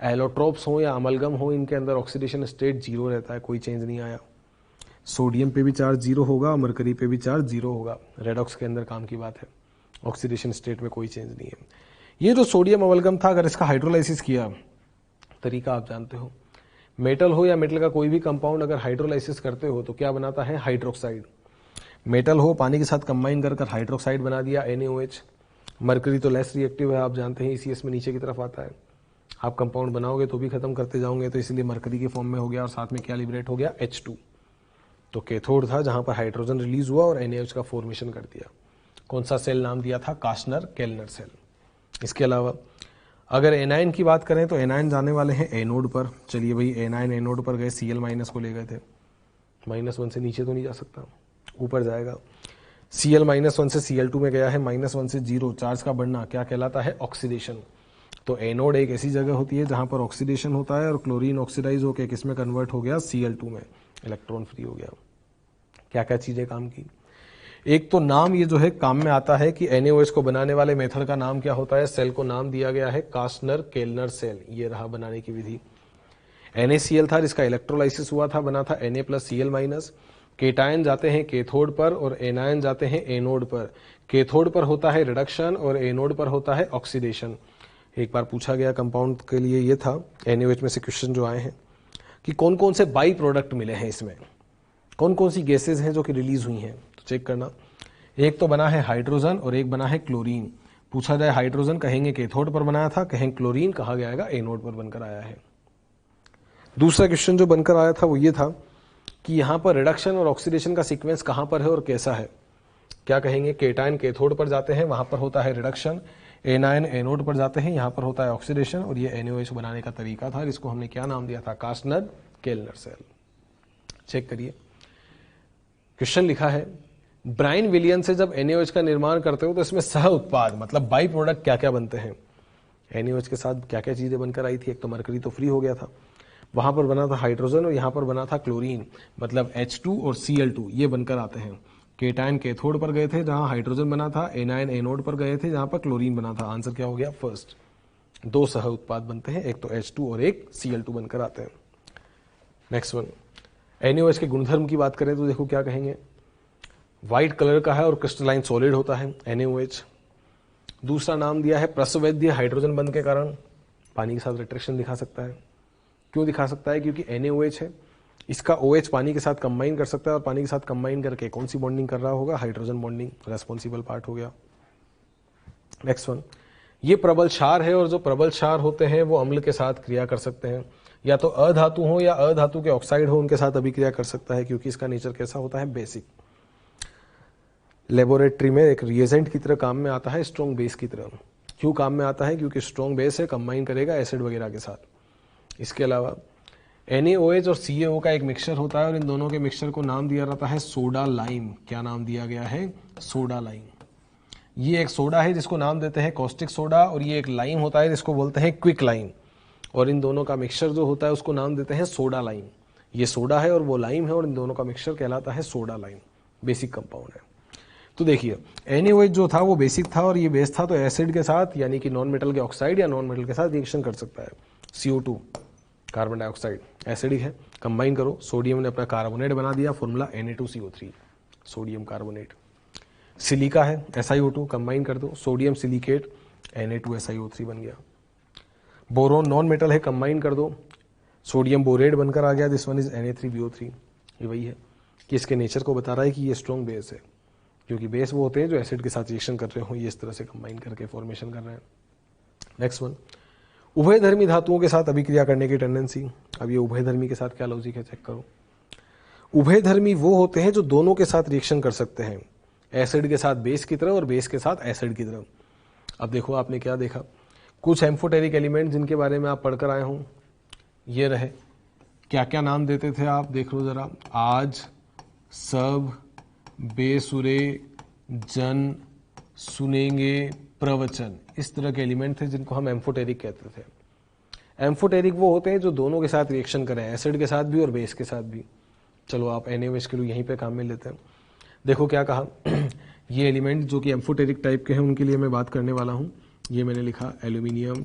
एलोट्रोप्स हो या अमलगम हो, इनके अंदर ऑक्सीडेशन स्टेट 0 रहता है, कोई चेंज नहीं आया। सोडियम पे भी चार्ज 0 होगा, मरकरी पे भी चार्ज 0 होगा। रेडॉक्स के अंदर काम की बात है, ऑक्सीडेशन स्टेट में कोई चेंज नहीं है। ये जो सोडियम अमलगम था, अगर इसका हाइड्रोलाइसिस किया, तरीका आप जानते हो, मेटल हो या मेटल का कोई भी कंपाउंड अगर हाइड्रोलाइसिस करते हो तो क्या बनाता है? हाइड्रोक्साइड। मेटल हो, पानी के साथ कंबाइन कर हाइड्रोक्साइड बना दिया NaOH। मरकरी तो लेस रिएक्टिव है, आप जानते हैं, ECS में नीचे की तरफ आता है। आप कंपाउंड बनाओगे तो भी खत्म करते जाओगे, तो इसलिए मरकरी के फॉर्म में हो गया और साथ में क्या लिबरेट हो गया? H2। तो कैथोड था जहां पर हाइड्रोजन रिलीज हुआ और NaOH का फॉर्मेशन कर दिया। कौन सा सेल नाम दिया था? कास्टनर केल्नर सेल। इसके अलावा अगर एनायन की बात करें तो एनायन जाने वाले हैं एनोड पर। चलिए भाई, एनायन एनोड पर गए, Cl- को ले गए थे, -1 से नीचे तो नहीं जा सकता, ऊपर जाएगा। Cl- से Cl2 में गया है, -1 से 0, चार्ज का बढ़ना क्या कहलाता है? ऑक्सीडेशन। तो एनोड एक ऐसी जगह होती है जहां पर ऑक्सीडेशन होता है और क्लोरीन ऑक्सीडाइज होकर किसमें कन्वर्ट हो गया? Cl2 में, इलेक्ट्रॉन फ्री हो गया। क्या क्या चीजें काम की? एक तो नाम ये जो है काम में आता है कि NaOH को बनाने वाले मेथड का नाम क्या होता है? सेल को नाम दिया गया है कास्टनर केल्नर सेल। ये रहा बनाने की विधि। NaCl था जिसका इलेक्ट्रोलाइसिस हुआ था, बना था Na+ Cl-। केटायन जाते हैं कैथोड पर और एनायन जाते हैं एनोड पर। कैथोड पर होता है रिडक्शन और एनोड पर होता है ऑक्सीडेशन। एक बार पूछा गया कंपाउंड के लिए ये था, NaOH में से क्वेश्चन जो आए हैं कि कौन कौन से बाई प्रोडक्ट मिले हैं इसमें, कौन कौन सी गैसेज हैं जो कि रिलीज हुई हैं, तो चेक करना। एक तो बना है हाइड्रोजन और एक बना है क्लोरीन। पूछा जाए हाइड्रोजन, कहेंगे कैथोड पर बनाया था, कहेंगे क्लोरीन, कहा जाएगा एनोड पर बनकर आया है। दूसरा क्वेश्चन जो बनकर आया था वो ये था कि यहां पर रिडक्शन और ऑक्सीडेशन का सीक्वेंस कहां पर है और कैसा है। क्या कहेंगे? केटायन कैथोड पर जाते हैं, वहां पर होता है रिडक्शन, एनायन एनोड पर जाते हैं, यहां पर होता है ऑक्सीडेशन। और ये NaOH बनाने का तरीका था जिसको हमने क्या नाम दिया था? कास्टनर केल्नर सेल। चेक करिए, क्वेश्चन लिखा है ब्राइन विलियन से जब NaOH का निर्माण करते हो तो इसमें सह उत्पाद मतलब बाई प्रोडक्ट क्या क्या बनते हैं? NaOH के साथ क्या क्या चीजें बनकर आई थी? एक तो मरकरी तो फ्री हो गया था, वहां पर बना था हाइड्रोजन और यहां पर बना था क्लोरीन, मतलब H2 और Cl2 ये बनकर आते हैं। केटायन कैथोड पर गए थे जहां हाइड्रोजन बना था, एनायन एनोड पर गए थे जहां पर क्लोरीन बना था। आंसर क्या हो गया? फर्स्ट। दो सह उत्पाद बनते हैं, एक तो H2 और एक Cl2 बनकर आते हैं। नेक्स्ट वन, NaOH के गुणधर्म की बात करें तो देखो क्या कहेंगे, व्हाइट कलर का है और क्रिस्टलाइन सॉलिड होता है NaOH। दूसरा नाम दिया है प्रसवैद्य हाइड्रोजन बंध के कारण, पानी के साथ रिट्रैक्शन दिखा सकता है। क्यों दिखा सकता है? क्योंकि NaOH है, इसका OH पानी के साथ कंबाइन कर सकता है और पानी के साथ कंबाइन करके कौन सी बॉन्डिंग कर रहा होगा? हाइड्रोजन बॉन्डिंग, रेस्पॉन्सिबल पार्ट हो गया। नेक्स्ट वन, ये प्रबल क्षार है और जो प्रबल क्षार होते हैं वो अम्ल के साथ क्रिया कर सकते हैं, या तो अधातु हो या अधातु के ऑक्साइड हो उनके साथ अभिक्रिया कर सकता है, क्योंकि इसका नेचर कैसा होता है? बेसिक। लेबोरेटरी में एक रिएजेंट की तरह काम में आता है, स्ट्रॉन्ग बेस की तरह। क्यों काम में आता है? क्योंकि स्ट्रॉन्ग बेस है, कंबाइन करेगा एसिड वगैरह के साथ। इसके अलावा NaOH और CaO का एक मिक्सचर होता है और इन दोनों के मिक्सचर को नाम दिया जाता है सोडा लाइम। क्या नाम दिया गया है? Soda lime. ये एक सोडा है जिसको नाम देते हैं कॉस्टिक सोडा, और ये एक लाइम होता है जिसको बोलते हैं क्विक लाइम, और इन दोनों का मिक्सचर जो होता है उसको नाम देते हैं सोडा लाइम। ये सोडा है और वो लाइम है, और इन दोनों का मिक्सचर कहलाता है सोडा लाइम, बेसिक कंपाउंड है। तो देखिए NaOH जो था वो बेसिक था और ये बेस था, तो एसिड के साथ यानी कि नॉन मेटल के ऑक्साइड या नॉन मेटल के साथ रिएक्शन कर सकता है। CO2 कार्बन डाइऑक्साइड एसिडिक है, कंबाइन करो, सोडियम ने अपना कार्बोनेट बना दिया, formula Na2CO3 sodium carbonate. Silica है SiO2, कंबाइन कर दो, सोडियम सिलिकेट Na2SiO3 बन गया। बोरोन नॉन मेटल है, कंबाइन कर दो, सोडियम बोरेट बनकर आ गया, दिस वन इज Na3BO3। ये वही है कि इसके नेचर को बता रहा है कि ये स्ट्रॉन्ग बेस है, क्योंकि बेस वो होते हैं जो एसिड के साथ रिएक्शन कर रहे हो, ये इस तरह से कंबाइन करके फॉर्मेशन कर रहे हैं। नेक्स्ट वन, उभयधर्मी धातुओं के साथ अभिक्रिया करने की टेंडेंसी। अब ये उभयधर्मी के साथ क्या लॉजिक है चेक करो। उभयधर्मी वो होते हैं जो दोनों के साथ रिएक्शन कर सकते हैं, एसिड के साथ बेस की तरह और बेस के साथ एसिड की तरह। अब देखो आपने क्या देखा, कुछ एम्फोटेरिक एलिमेंट जिनके बारे में आप पढ़कर आए हों, ये रहे, क्या क्या नाम देते थे आप देख लो जरा, आज, सब, बेसुरे, जन, सुनेंगे, प्रवचन, इस तरह के एलिमेंट थे जिनको हम एम्फोटेरिक कहते थे। एम्फोटेरिक वो होते हैं जो दोनों के साथ रिएक्शन करें, एसिड के साथ भी और बेस के साथ भी। चलो आप NaOH के लिए यहीं पे काम में लेते हैं। देखो क्या कहा ये एलिमेंट जो कि एम्फोटेरिक टाइप के हैं उनके लिए मैं बात करने वाला हूँ। ये मैंने लिखा एल्यूमिनियम,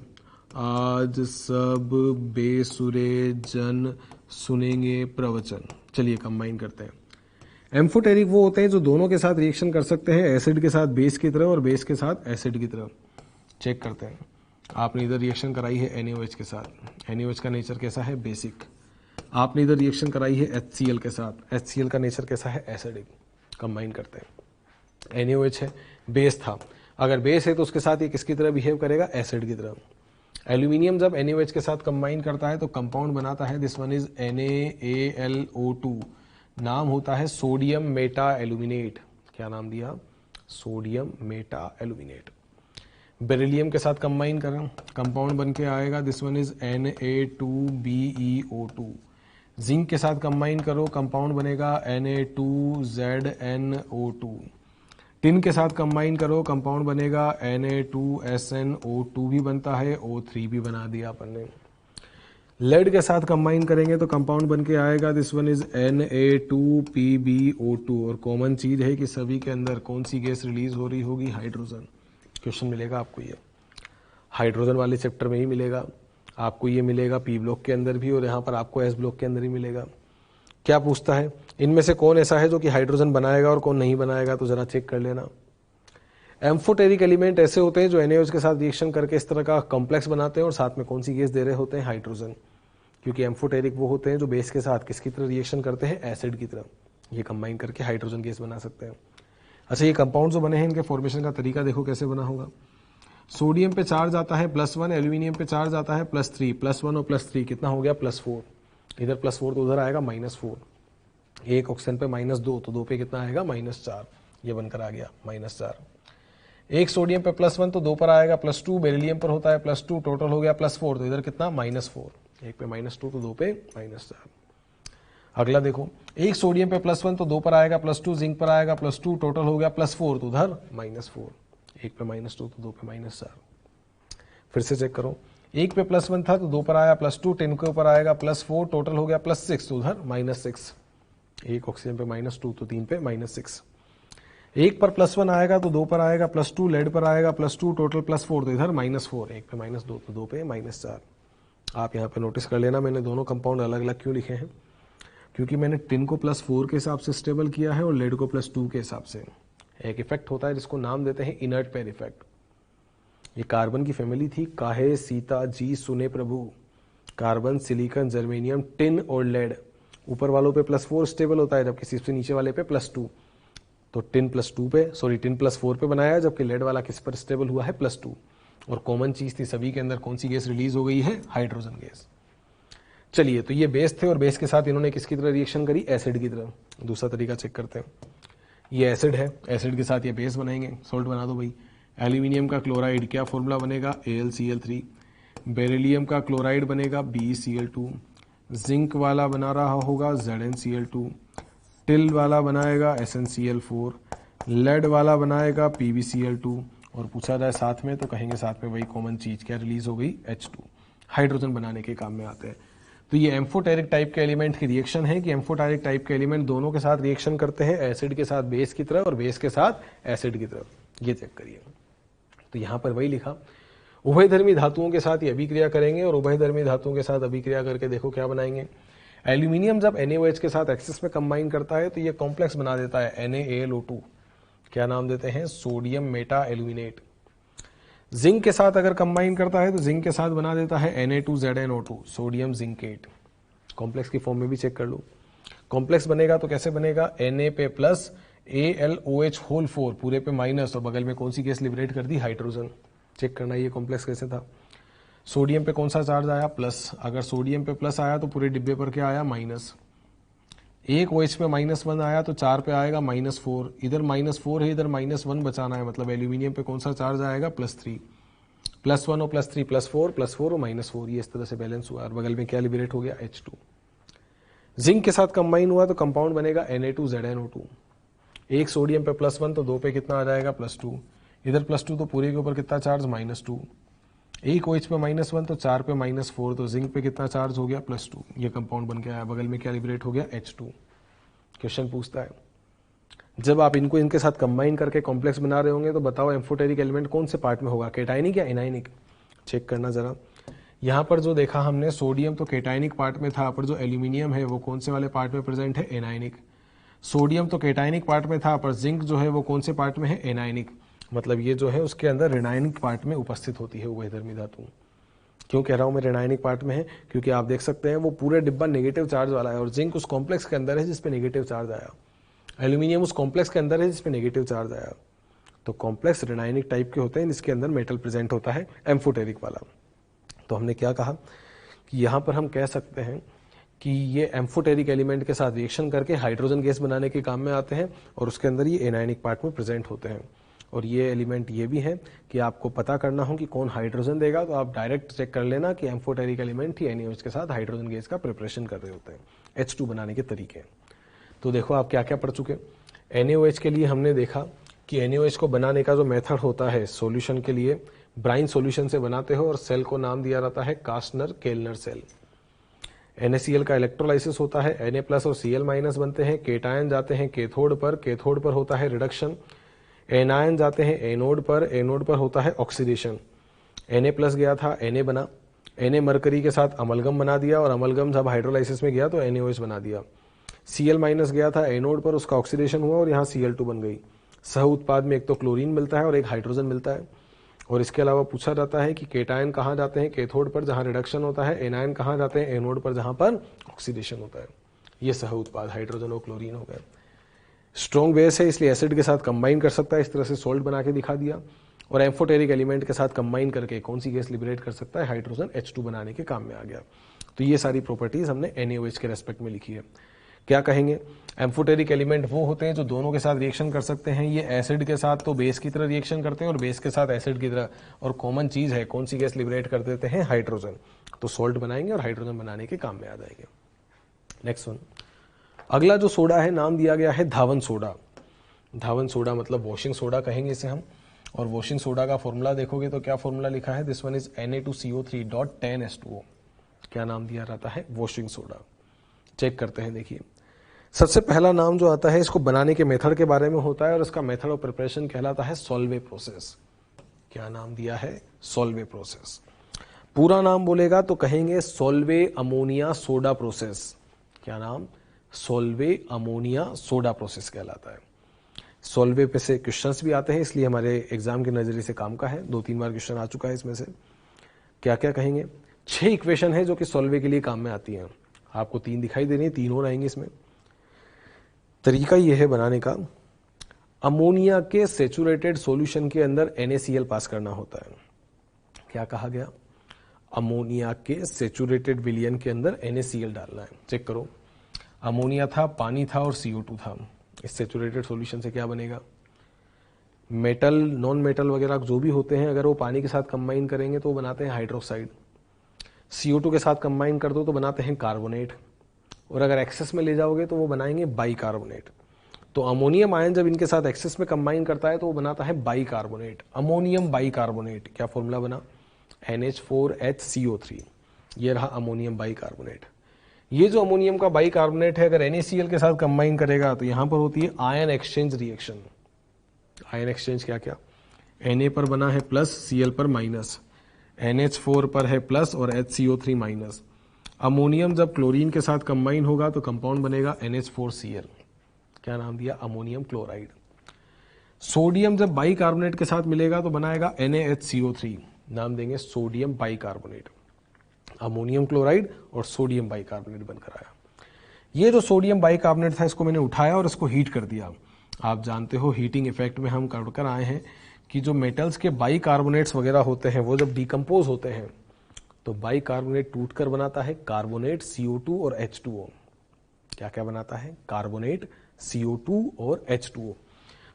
आज, सब, बेसुरे, जन, सुनेंगे, प्रवचन। चलिए कंबाइन करते हैं। एम्फोटेरिक वो होते हैं जो दोनों के साथ रिएक्शन कर सकते हैं, एसिड के साथ बेस की तरह और बेस के साथ एसिड की तरह। चेक करते हैं, आपने इधर रिएक्शन कराई है NaOH के साथ, NaOH का नेचर कैसा है, बेसिक। आपने इधर रिएक्शन कराई है HCl के साथ, HCl का नेचर कैसा है, एसिडिक। कंबाइन करते हैं, NaOH है, बेस था, अगर बेस है तो उसके साथ ये किसकी तरह बिहेव करेगा, एसिड की तरह। एल्यूमिनियम जब NaOH के साथ कंबाइन करता है तो कंपाउंड बनाता है, दिस वन इज NaAlO2, नाम होता है सोडियम मेटा एल्यूमिनेट। क्या नाम दिया, सोडियम मेटा एल्यूमिनेट। बेरिलियम के साथ कंबाइन करें, कंपाउंड बन के आएगा, this one is Na2BeO2। Zinc के साथ कंबाइन करो, कंपाउंड बनेगा Na2ZnO2। टिन के साथ कंबाइन करो, कंपाउंड बनेगा Na2SnO2 भी बनता है, O3 भी बना दिया अपन ने। लेड के साथ कंबाइन करेंगे तो कंपाउंड बन के आएगा, दिस वन इज Na2PbO2। और कॉमन चीज है कि सभी के अंदर कौन सी गैस रिलीज हो रही होगी, हाइड्रोजन। क्वेश्चन मिलेगा आपको ये हाइड्रोजन वाले चैप्टर में ही मिलेगा, आपको ये मिलेगा P ब्लॉक के अंदर भी और यहाँ पर आपको S ब्लॉक के अंदर ही मिलेगा। क्या पूछता है, इनमें से कौन ऐसा है जो कि हाइड्रोजन बनाएगा और कौन नहीं बनाएगा, तो जरा चेक कर लेना। एम्फोटेरिक एलिमेंट ऐसे होते हैं जो NaOH के साथ रिएक्शन करके इस तरह का कॉम्प्लेक्स बनाते हैं और साथ में कौन सी गैस दे रहे होते हैं, हाइड्रोजन। क्योंकि एम्फोटेरिक वो होते हैं जो बेस के साथ किसकी तरह रिएक्शन करते हैं, एसिड की तरह। ये कंबाइन करके हाइड्रोजन गैस बना सकते हैं। अच्छा, ये कंपाउंड जो बने हैं इनके फॉर्मेशन का तरीका देखो कैसे बना होगा। सोडियम पे चार्ज आता है +1, एल्यूमिनियम पे चार्ज आता है +3, +1 और +3 कितना हो गया, +4। इधर +4 तो उधर आएगा -4। एक ऑक्सीजन पे -2 तो 2 पे कितना आएगा, -4। ये बनकर आ गया -4। एक सोडियम पे +1 तो 2 पर आएगा +2, बेरिलियम पर होता है +2, टोटल हो गया +4, तो इधर कितना, -4। एक पे -2 तो 2 पे -4। अगला देखो, एक सोडियम पे +1 तो 2 पर आएगा +2, जिंक पर आएगा +2, टोटल हो गया +4, तो उधर -4। एक पे -2 तो 2 पे -4। फिर से चेक करो, एक पे +1 था तो 2 पर आया +2, 10 के ऊपर आएगा +4, टोटल हो गया +6, तो उधर -6। एक ऑक्सीजन पे -2 तो 3 पे -6। एक पर +1 आएगा तो 2 पर आएगा +2, लेड पर आएगा +2, टोटल +4, तो इधर -4। एक पे -2 तो 2 पे -4। आप यहाँ पे नोटिस कर लेना, मैंने दोनों कंपाउंड अलग अलग क्यों लिखे हैं, क्योंकि मैंने टिन को +4 के हिसाब से स्टेबल किया है और लेड को +2 के हिसाब से। एक इफेक्ट होता है जिसको नाम देते हैं इनर्ट पेयर इफेक्ट। ये कार्बन की फैमिली थी, काहे, सीता, जी, सुने प्रभु। कार्बन, सिलिकॉन, जर्मेनियम, टिन और लेड। ऊपर वालों पे +4 स्टेबल होता है, जबकि सबसे नीचे वाले पे +2। तो टिन +4 पे बनाया, जबकि लेड वाला किस पर स्टेबल हुआ है, +2। और कॉमन चीज थी सभी के अंदर, कौन सी गैस रिलीज हो गई है, हाइड्रोजन गैस। चलिए, तो ये बेस थे और बेस के साथ इन्होंने किसकी तरह रिएक्शन करी, एसिड की तरह। दूसरा तरीका चेक करते हैं, ये एसिड है, एसिड के साथ ये बेस बनाएंगे, सोल्ट बना दो भाई। एल्यूमिनियम का क्लोराइड क्या फॉर्मूला बनेगा, AlCl3। बेरिलियम का क्लोराइड बनेगा BeCl2। जिंक वाला बना रहा होगा ZnCl2। टिल वाला बनाएगा SnCl4। लेड वाला बनाएगा PbCl2 और पूछा जाए साथ में तो कहेंगे साथ में वही कॉमन चीज क्या रिलीज हो गई, H2। हाइड्रोजन बनाने के काम में आते हैं। तो ये एम्फोटेरिक टाइप के एलिमेंट की रिएक्शन है कि एम्फोटेरिक टाइप के एलिमेंट दोनों के साथ रिएक्शन करते हैं, एसिड के साथ बेस की तरफ और बेस के साथ एसिड की तरफ। ये चेक करिए। तो यहां पर वही लिखा, उभयधर्मी धातुओं के साथ ये अभिक्रिया करेंगे और उभयधर्मी धातुओं के साथ अभिक्रिया करके देखो क्या बनाएंगे। एल्यूमिनियम जब NaOH के साथ एक्सेस में कंबाइन करता है तो ये कॉम्प्लेक्स बना देता है NaAlO2। क्या नाम देते हैं, सोडियम मेटा एल्यूमिनेट। जिंक के साथ अगर कंबाइन करता है तो जिंक के साथ बना देता है Na2ZnO2, सोडियम जिंकेट। कॉम्प्लेक्स की फॉर्म में भी चेक कर लो। कॉम्प्लेक्स बनेगा तो कैसे बनेगा, Na पे प्लस AlOH होल 4 पूरे पे माइनस और बगल में कौन सी गैस लिबरेट कर दी, हाइड्रोजन। चेक करना ये कॉम्प्लेक्स कैसे था। सोडियम पे कौन सा चार्ज आया, प्लस। अगर सोडियम पे प्लस आया तो पूरे डिब्बे पर क्या आया, माइनस। एक OH पे -1 आया तो 4 पे आएगा -4। इधर -4 है, इधर -1 बचाना है, मतलब एल्यूमिनियम पे कौन सा चार्ज आएगा, +3। +1 और +3 +4 +4 और -4, ये इस तरह से बैलेंस हुआ और बगल में क्या लिबरेट हो गया, H2। जिंक के साथ कंबाइन हुआ तो कंपाउंड बनेगा Na2ZnO2। एक सोडियम पे +1 तो 2 पे कितना आ जाएगा, +2। इधर +2 तो पूरे के ऊपर कितना चार्ज, -2। एक OH पे -1 तो 4 पे -4 तो जिंक पे कितना चार्ज हो गया, +2। ये कंपाउंड बन के आया, बगल में क्या लिबरेट हो गया, H2। क्वेश्चन पूछता है जब आप इनको इनके साथ कंबाइन करके कॉम्प्लेक्स बना रहे होंगे तो बताओ एम्फोटेरिक एलिमेंट कौन से पार्ट में होगा, केटाइनिक या एनाइनिक। चेक करना जरा। यहां पर जो देखा हमने सोडियम तो केटाइनिक पार्ट में था, पर जो एल्यूमिनियम है वो कौन से वाले पार्ट में प्रेजेंट है, एनाइनिक। सोडियम तो केटाइनिक पार्ट में था, पर जिंक जो है वो कौन से पार्ट में है, एनाइनिक। मतलब ये जो है उसके अंदर ऋणायनिक पार्ट में उपस्थित होती है उभयधर्मी धातु। क्यों कह रहा हूं मैं ऋणायनिक पार्ट में है, क्योंकि आप देख सकते हैं वो पूरे डिब्बा नेगेटिव चार्ज वाला है और जिंक उस कॉम्प्लेक्स के अंदर है जिसपे नेगेटिव चार्ज आया। एल्यूमिनियम उस कॉम्प्लेक्स के अंदर है जिसपे नेगेटिव चार्ज आया। तो कॉम्प्लेक्स ऋणायनिक टाइप के होते हैं जिसके अंदर मेटल प्रेजेंट होता है, एम्फोटेरिक वाला। तो हमने क्या कहा कि यहां पर हम कह सकते हैं कि ये एम्फोटेरिक एलिमेंट के साथ रिएक्शन करके हाइड्रोजन गैस बनाने के काम में आते हैं और उसके अंदर ये एनायनिक पार्ट में प्रेजेंट होते हैं। और ये एलिमेंट ये भी है कि आपको पता करना हो कि कौन हाइड्रोजन देगा तो आप डायरेक्ट चेक कर लेना कि एम्फोटेरिक एलिमेंट ही NaOH के साथ हाइड्रोजन गैस का प्रिपरेशन कर रहे होते हैं। H2 बनाने के तरीके। तो देखो आप क्या क्या पढ़ चुके। NaOH के लिए हमने देखा कि NaOH को बनाने का जो मेथड होता है सॉल्यूशन के लिए ब्राइन सॉल्यूशन से बनाते हो और सेल को नाम दिया जाता है कास्टनर केल्नर सेल। NaCl का इलेक्ट्रोलाइसिस होता है, Na+ और Cl- बनते हैं, केटायन जाते हैं कैथोड पर होता है रिडक्शन, एनायन जाते हैं एनोड पर होता है ऑक्सीडेशन। Na+ गया था Na बना, Na मरकरी के साथ अमलगम बना दिया और अमलगम जब हाइड्रोलाइसिस में गया तो NaOH बना दिया। Cl- गया था एनोड पर, उसका ऑक्सीडेशन हुआ और यहाँ Cl2 बन गई। सह उत्पाद में एक तो क्लोरीन मिलता है और एक हाइड्रोजन मिलता है। और इसके अलावा पूछा जाता है कि केटायन कहाँ जाते हैं, कैथोड पर जहाँ रिडक्शन होता है, एनायन कहाँ जाते हैं, एनोड पर जहाँ पर ऑक्सीडेशन होता है। ये सह उत्पाद हाइड्रोजन और क्लोरीन हो गए। स्ट्रॉन्ग बेस है इसलिए एसिड के साथ कंबाइन कर सकता है, इस तरह से सॉल्ट बना के दिखा दिया। और एम्फोटेरिक एलिमेंट के साथ कंबाइन करके कौन सी गैस लिबरेट कर सकता है, हाइड्रोजन, H2 बनाने के काम में आ गया। तो ये सारी प्रॉपर्टीज हमने NaOH के रेस्पेक्ट में लिखी है। क्या कहेंगे, एम्फोटेरिक एलिमेंट वो होते हैं जो दोनों के साथ रिएक्शन कर सकते हैं। ये एसिड के साथ तो बेस की तरह रिएक्शन करते हैं और बेस के साथ एसिड की तरह। और कॉमन चीज है कौन सी गैस लिबरेट कर देते हैं, हाइड्रोजन। तो सॉल्ट बनाएंगे और हाइड्रोजन बनाने के काम में आ जाएंगे। नेक्स्ट वन, अगला जो सोडा है नाम दिया गया है धावन सोडा। धावन सोडा मतलब वॉशिंग सोडा कहेंगे इसे हम। और वॉशिंग सोडा का फॉर्मूला देखोगे तो क्या फॉर्मूला लिखा है, दिस वन इज Na2CO3.10H2O। क्या नाम दिया जाता है, वॉशिंग सोडा। चेक करते हैं, देखिए सबसे पहला नाम जो आता है इसको बनाने के मेथड के बारे में होता है और इसका मेथड ऑफ प्रिपरेशन कहलाता है सॉल्वे प्रोसेस। क्या नाम दिया है, सॉल्वे प्रोसेस। पूरा नाम बोलेगा तो कहेंगे सॉल्वे अमोनिया सोडा प्रोसेस। क्या नाम, सॉल्वे अमोनिया सोडा प्रोसेस कहलाता है। सॉल्वे पे से क्वेश्चंस भी आते हैं इसलिए हमारे एग्जाम के नजरिए से काम का है, 2-3 बार क्वेश्चन आ चुका है इसमें से। क्या क्या कहेंगे, 6 इक्वेशन है जो कि सॉल्वे के लिए काम में आती हैं। आपको 3 दिखाई दे रही है, 3 और आएंगे इसमें। तरीका यह है बनाने का, अमोनिया के सेचुरेटेड सॉल्यूशन के अंदर NaCl पास करना होता है। क्या कहा गया, अमोनिया के सेचुरेटेड विलियन के अंदर NaCl डालना है। चेक करो, अमोनिया था, पानी था और CO2 था। इस सेचुरेटेड सॉल्यूशन से क्या बनेगा, मेटल, नॉन मेटल वगैरह जो भी होते हैं अगर वो पानी के साथ कंबाइन करेंगे तो वो बनाते हैं हाइड्रोक्साइड। CO2 के साथ कंबाइन कर दो तो बनाते हैं कार्बोनेट। और अगर एक्सेस में ले जाओगे तो वो बनाएंगे बाइकार्बोनेट। तो अमोनियम आयन जब इनके साथ एक्सेस में कंबाइन करता है तो वो बनाता है बाइकार्बोनेट, अमोनियम बाइकार्बोनेट। क्या फॉर्मूला बना? NH4HCO3। ये रहा अमोनियम बाइकार्बोनेट। ये जो अमोनियम का बाइकार्बोनेट है अगर NaCl के साथ कंबाइन करेगा तो यहां पर होती है ion exchange reaction. Ion exchange क्या क्या? Na पर बना है प्लस, Cl पर माइनस, NH4 पर है प्लस और HCO3 माइनस। अमोनियम जब क्लोरीन के साथ कंबाइन होगा तो कंपाउंड बनेगा NH4Cl। क्या नाम दिया? Ammonium chloride. सोडियम जब बाइकार्बोनेट के साथ मिलेगा तो बनाएगा NaHCO3, नाम देंगे सोडियम बाइकार्बोनेट। अमोनियम क्लोराइड और सोडियम बाइकार्बोनेट बनकर आया। ये जो सोडियम बाइकार्बोनेट था इसको मैंने उठाया और इसको हीट कर दिया। आप जानते हो हीटिंग इफेक्ट में हम कर आए हैं कि जो मेटल्स के बाइकार्बोनेट्स वगैरह होते हैं वो जब डिकम्पोज होते हैं तो बाइकार्बोनेट टूटकर बनाता है कार्बोनेट, CO2 और H2O। क्या क्या बनाता है? कार्बोनेट, CO2 और H2O।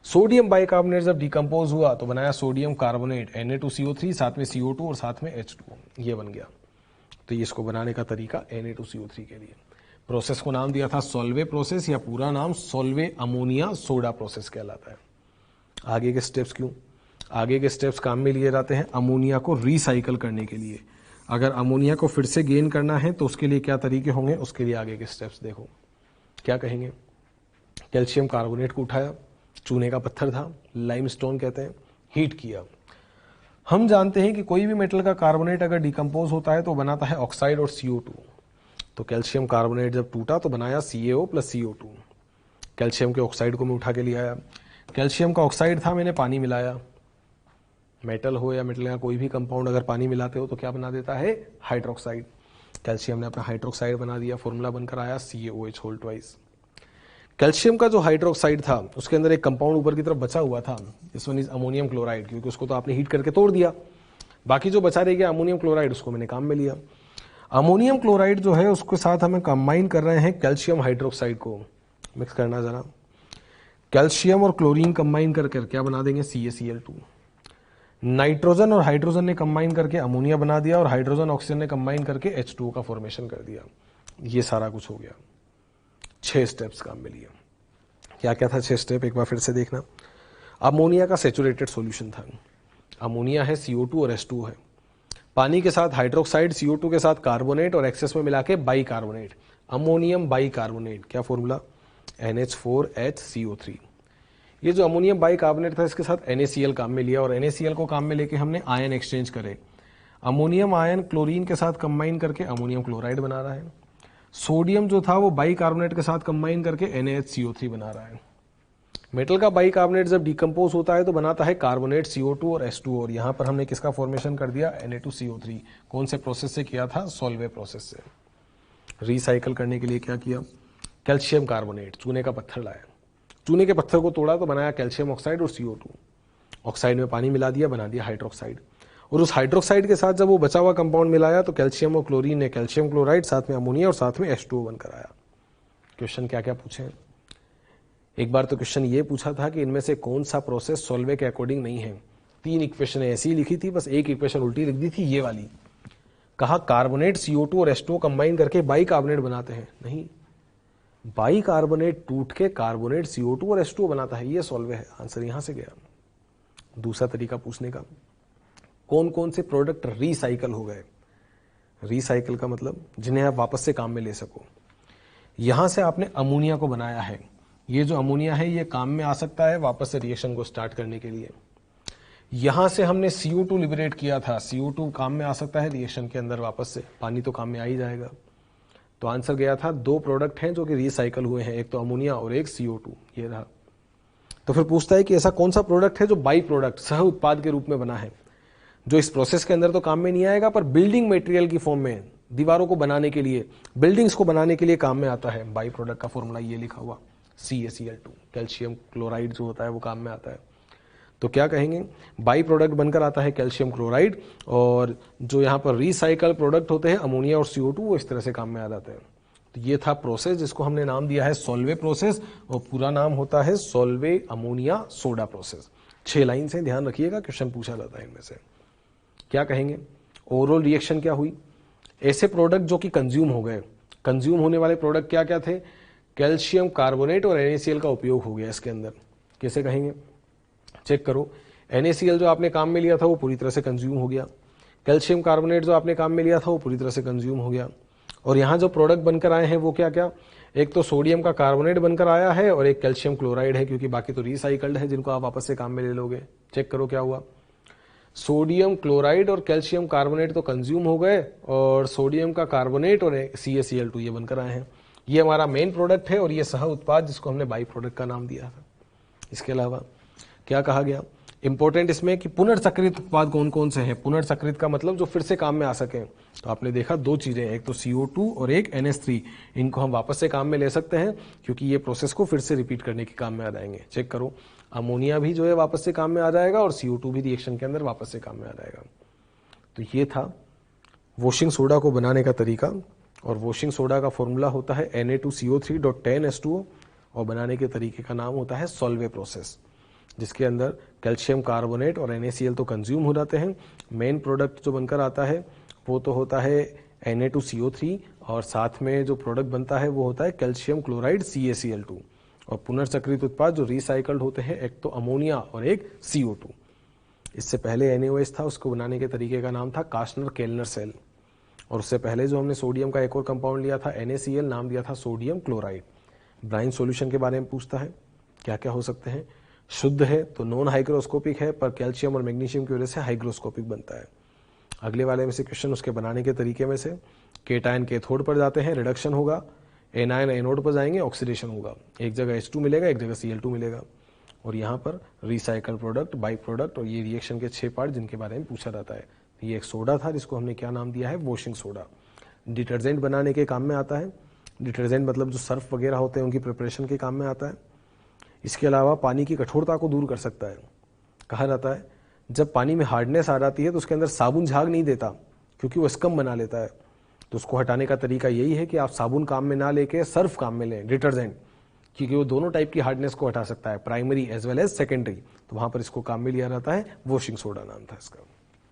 सोडियम बाइकार्बोनेट जब डिकम्पोज हुआ तो बनाया सोडियम कार्बोनेट, Na2CO3, साथ में CO2 और साथ में H2O, ये बन गया। तो ये इसको बनाने का तरीका Na2CO3 के लिए। प्रोसेस को नाम दिया था सोल्वे प्रोसेस, या पूरा नाम सोल्वे अमोनिया सोडा प्रोसेस कहलाता है। आगे के स्टेप्स क्यों? आगे के स्टेप्स काम में लिए जाते हैं अमोनिया को रिसाइकल करने के लिए। अगर अमोनिया को फिर से गेन करना है तो उसके लिए क्या तरीके होंगे, उसके लिए आगे के स्टेप्स देखो। क्या कहेंगे? कैल्शियम कार्बोनेट को उठाया, चूने का पत्थर था, लाइमस्टोन कहते हैं, हीट किया। हम जानते हैं कि कोई भी मेटल का कार्बोनेट अगर डिकम्पोज होता है तो बनाता है ऑक्साइड और CO2। तो कैल्शियम कार्बोनेट जब टूटा तो बनाया CaO प्लस CO2। कैल्शियम के ऑक्साइड को मैं उठा के ले आया। कैल्शियम का ऑक्साइड था, मैंने पानी मिलाया। मेटल हो या मेटल का कोई भी कंपाउंड अगर पानी मिलाते हो तो क्या बना देता है? हाइड्रोक्साइड। कैल्शियम ने अपना हाइड्रोक्साइड बना दिया, फॉर्मूला बनकर आया CaOH2। कैल्शियम का जो हाइड्रोक्साइड था उसके अंदर एक कंपाउंड ऊपर की तरफ बचा हुआ था, this one is ammonium chloride, क्योंकि उसको तो आपने हीट करके तोड़ दिया। बाकी जो बचा रह गया अमोनियम क्लोराइड, उसको मैंने काम में लिया। अमोनियम क्लोराइड जो है उसके साथ हमें कंबाइन कर रहे हैं कैल्शियम हाइड्रोक्साइड को। मिक्स करना जरा, कैल्शियम और क्लोरीन कंबाइन करके क्या बना देंगे? CaCl2। नाइट्रोजन और हाइड्रोजन ने कंबाइन करके अमोनिया बना दिया और हाइड्रोजन ऑक्सीजन ने कंबाइन करके H2O का फॉर्मेशन कर दिया। ये सारा कुछ हो गया। 6 स्टेप्स काम में लिए। क्या क्या था 6 स्टेप, एक बार फिर से देखना। अमोनिया का सेचुरेटेड सॉल्यूशन था। अमोनिया है, CO2 और H2O है। पानी के साथ हाइड्रोक्साइड, CO2 के साथ कार्बोनेट और एक्सेस में मिला के बाइकार्बोनेट, अमोनियम बाइकार्बोनेट। क्या फॉर्मूला? NH4HCO3। ये जो अमोनियम बाइकार्बोनेट था इसके साथ NaCl काम में लिया और NaCl को काम में लेके हमने आयन एक्सचेंज करे। अमोनियम आयन क्लोरीन के साथ कंबाइन करके अमोनियम क्लोराइड बना रहा है। सोडियम जो था वो बाइकार्बोनेट के साथ कंबाइन करके NaHCO3 बना रहा है। मेटल का बाइकार्बोनेट जब डिकम्पोज होता है तो बनाता है कार्बोनेट, CO2 और H2O, और यहां पर हमने किसका फॉर्मेशन कर दिया? Na2CO3। कौन से प्रोसेस से किया था? सोल्वे प्रोसेस से। रिसाइकल करने के लिए क्या किया? कैल्शियम कार्बोनेट, चूने का पत्थर लाया, चूने के पत्थर को तोड़ा तो बनाया कैल्शियम ऑक्साइड और CO2। ऑक्साइड में पानी मिला दिया, बना दिया हाइड्रोक्साइड। और उस हाइड्रोक्साइड के साथ जब वो बचा हुआ कंपाउंड मिलाया तो कैल्शियम और क्लोरीन ने कैल्शियम क्लोराइड, साथ में अमोनिया और साथ में H2O बनकर आया। क्वेश्चन क्या क्या पूछे? एक बार तो क्वेश्चन ये पूछा था कि इनमें से कौन सा प्रोसेस सोल्वे के अकॉर्डिंग नहीं है। 3 इक्वेशन ऐसी ही लिखी थी, बस एक इक्वेशन उल्टी लिख दी थी, ये वाली। कहा कार्बोनेट, CO2 और H2O कंबाइन करके बाइकार्बोनेट बनाते हैं। नहीं, बाइकार्बोनेट टूट के कार्बोनेट, CO2 और H2O बनाता है, ये सोल्वे है। आंसर यहां से गया। दूसरा तरीका पूछने का, कौन कौन से प्रोडक्ट रिसाइकल हो गए? रिसाइकल का मतलब जिन्हें आप वापस से काम में ले सको। यहां से आपने अमोनिया को बनाया है, ये जो अमोनिया है ये काम में आ सकता है वापस से रिएक्शन को स्टार्ट करने के लिए। यहां से हमने CO2 लिबरेट किया था, CO2 काम में आ सकता है रिएक्शन के अंदर वापस से, पानी तो काम में आ ही जाएगा। तो आंसर गया था 2 प्रोडक्ट हैं जो कि रिसाइकल हुए हैं, एक तो अमोनिया और एक CO2, ये रहा। तो फिर पूछता है कि ऐसा कौन सा प्रोडक्ट है जो बाई प्रोडक्ट, सह उत्पाद के रूप में बना है, जो इस प्रोसेस के अंदर तो काम में नहीं आएगा पर बिल्डिंग मटेरियल की फॉर्म में, दीवारों को बनाने के लिए, बिल्डिंग्स को बनाने के लिए काम में आता है। बाई प्रोडक्ट का फॉर्मूला ये लिखा हुआ CaCl2, कैल्शियम क्लोराइड जो होता है वो काम में आता है। तो क्या कहेंगे? बाई प्रोडक्ट बनकर आता है कैल्शियम क्लोराइड, और जो यहाँ पर रिसाइकल प्रोडक्ट होते हैं अमोनिया और CO2 वो इस तरह से काम में आ जाते हैं। तो ये था प्रोसेस जिसको हमने नाम दिया है सोल्वे प्रोसेस, और पूरा नाम होता है Solvay ammonia soda process. 6 line से ध्यान रखिएगा, क्वेश्चन पूछा जाता है इनमें से। क्या कहेंगे? ओवरऑल रिएक्शन क्या हुई? ऐसे प्रोडक्ट जो कि कंज्यूम हो गए, कंज्यूम होने वाले प्रोडक्ट क्या क्या थे? कैल्शियम कार्बोनेट और NaCl का उपयोग हो गया इसके अंदर। कैसे कहेंगे, चेक करो। NaCl जो आपने काम में लिया था वो पूरी तरह से कंज्यूम हो गया, कैल्शियम कार्बोनेट जो आपने काम में लिया था वो पूरी तरह से कंज्यूम हो गया, और यहाँ जो प्रोडक्ट बनकर आए हैं वो क्या क्या, एक तो सोडियम का कार्बोनेट बनकर आया है और एक कैल्शियम क्लोराइड है, क्योंकि बाकी तो रिसाइकल्ड है जिनको आप वापस से काम में ले लोगे। चेक करो क्या हुआ, सोडियम क्लोराइड और कैल्शियम कार्बोनेट तो कंज्यूम हो गए, और सोडियम का कार्बोनेट और CaCl2 ये बनकर आए हैं। ये हमारा मेन प्रोडक्ट है और ये सह उत्पाद जिसको हमने बाई प्रोडक्ट का नाम दिया था। इसके अलावा क्या कहा गया, इंपॉर्टेंट इसमें कि पुनर्चक्रित उत्पाद कौन कौन से हैं। पुनर्चक्रित का मतलब जो फिर से काम में आ सके। तो आपने देखा दो चीजें, एक तो CO2 और एक NH3, इनको हम वापस से काम में ले सकते हैं क्योंकि ये प्रोसेस को फिर से रिपीट करने के काम में आ जाएंगे। चेक करो, अमोनिया भी जो है वापस से काम में आ जाएगा और CO2 भी रिएक्शन के अंदर वापस से काम में आ जाएगा। तो ये था वॉशिंग सोडा को बनाने का तरीका, और वॉशिंग सोडा का फॉर्मूला होता है Na2CO3.10H2O, और बनाने के तरीके का नाम होता है सॉल्वे प्रोसेस, जिसके अंदर कैल्शियम कार्बोनेट और NaCl तो कंज्यूम हो जाते हैं। मेन प्रोडक्ट जो बनकर आता है वो तो होता है Na2CO3, और साथ में जो प्रोडक्ट बनता है वो होता है कैल्शियम क्लोराइड CaCl2, और पुनर्चक्रित उत्पाद जो रिसाइकल्ड होते हैं एक तो अमोनिया और एक CO2। इससे पहले NaOH था, उसको बनाने के तरीके का नाम था कास्टनर केल्नर सेल, और उससे पहले जो हमने सोडियम का एक और कंपाउंड लिया था NaCl, नाम दिया था सोडियम क्लोराइड। ब्राइन सॉल्यूशन के बारे में पूछता है, क्या क्या हो सकते हैं। शुद्ध है तो नॉन हाइग्रोस्कोपिक है, पर कैल्शियम और मैग्नीशियम की वजह से हाइग्रोस्कोपिक बनता है। अगले वाले में से क्वेश्चन उसके बनाने के तरीके में से, केटायन कैथोड पर जाते हैं, रिडक्शन होगा, एनायन एनोड पर जाएंगे, ऑक्सीडेशन होगा, एक जगह H2 मिलेगा, एक जगह Cl2 मिलेगा, और यहाँ पर रिसाइकल प्रोडक्ट, बाई प्रोडक्ट, और ये रिएक्शन के 6 पार्ट जिनके बारे में पूछा जाता है। ये एक सोडा था जिसको हमने क्या नाम दिया है, वॉशिंग सोडा। डिटर्जेंट बनाने के काम में आता है, डिटर्जेंट मतलब जो सर्फ वगैरह होते हैं उनकी प्रिपरेशन के काम में आता है। इसके अलावा पानी की कठोरता को दूर कर सकता है। कहा जाता है जब पानी में हार्डनेस आ जाती है तो उसके अंदर साबुन झाग नहीं देता, क्योंकि वो स्कम बना लेता है। तो उसको हटाने का तरीका यही है कि आप साबुन काम में ना लेके सर्फ काम में लें, डिटर्जेंट, क्योंकि वो दोनों टाइप की हार्डनेस को हटा सकता है, primary as well as secondary. तो वहां पर इसको काम में लिया जाता है, वॉशिंग सोडा नाम था इसका।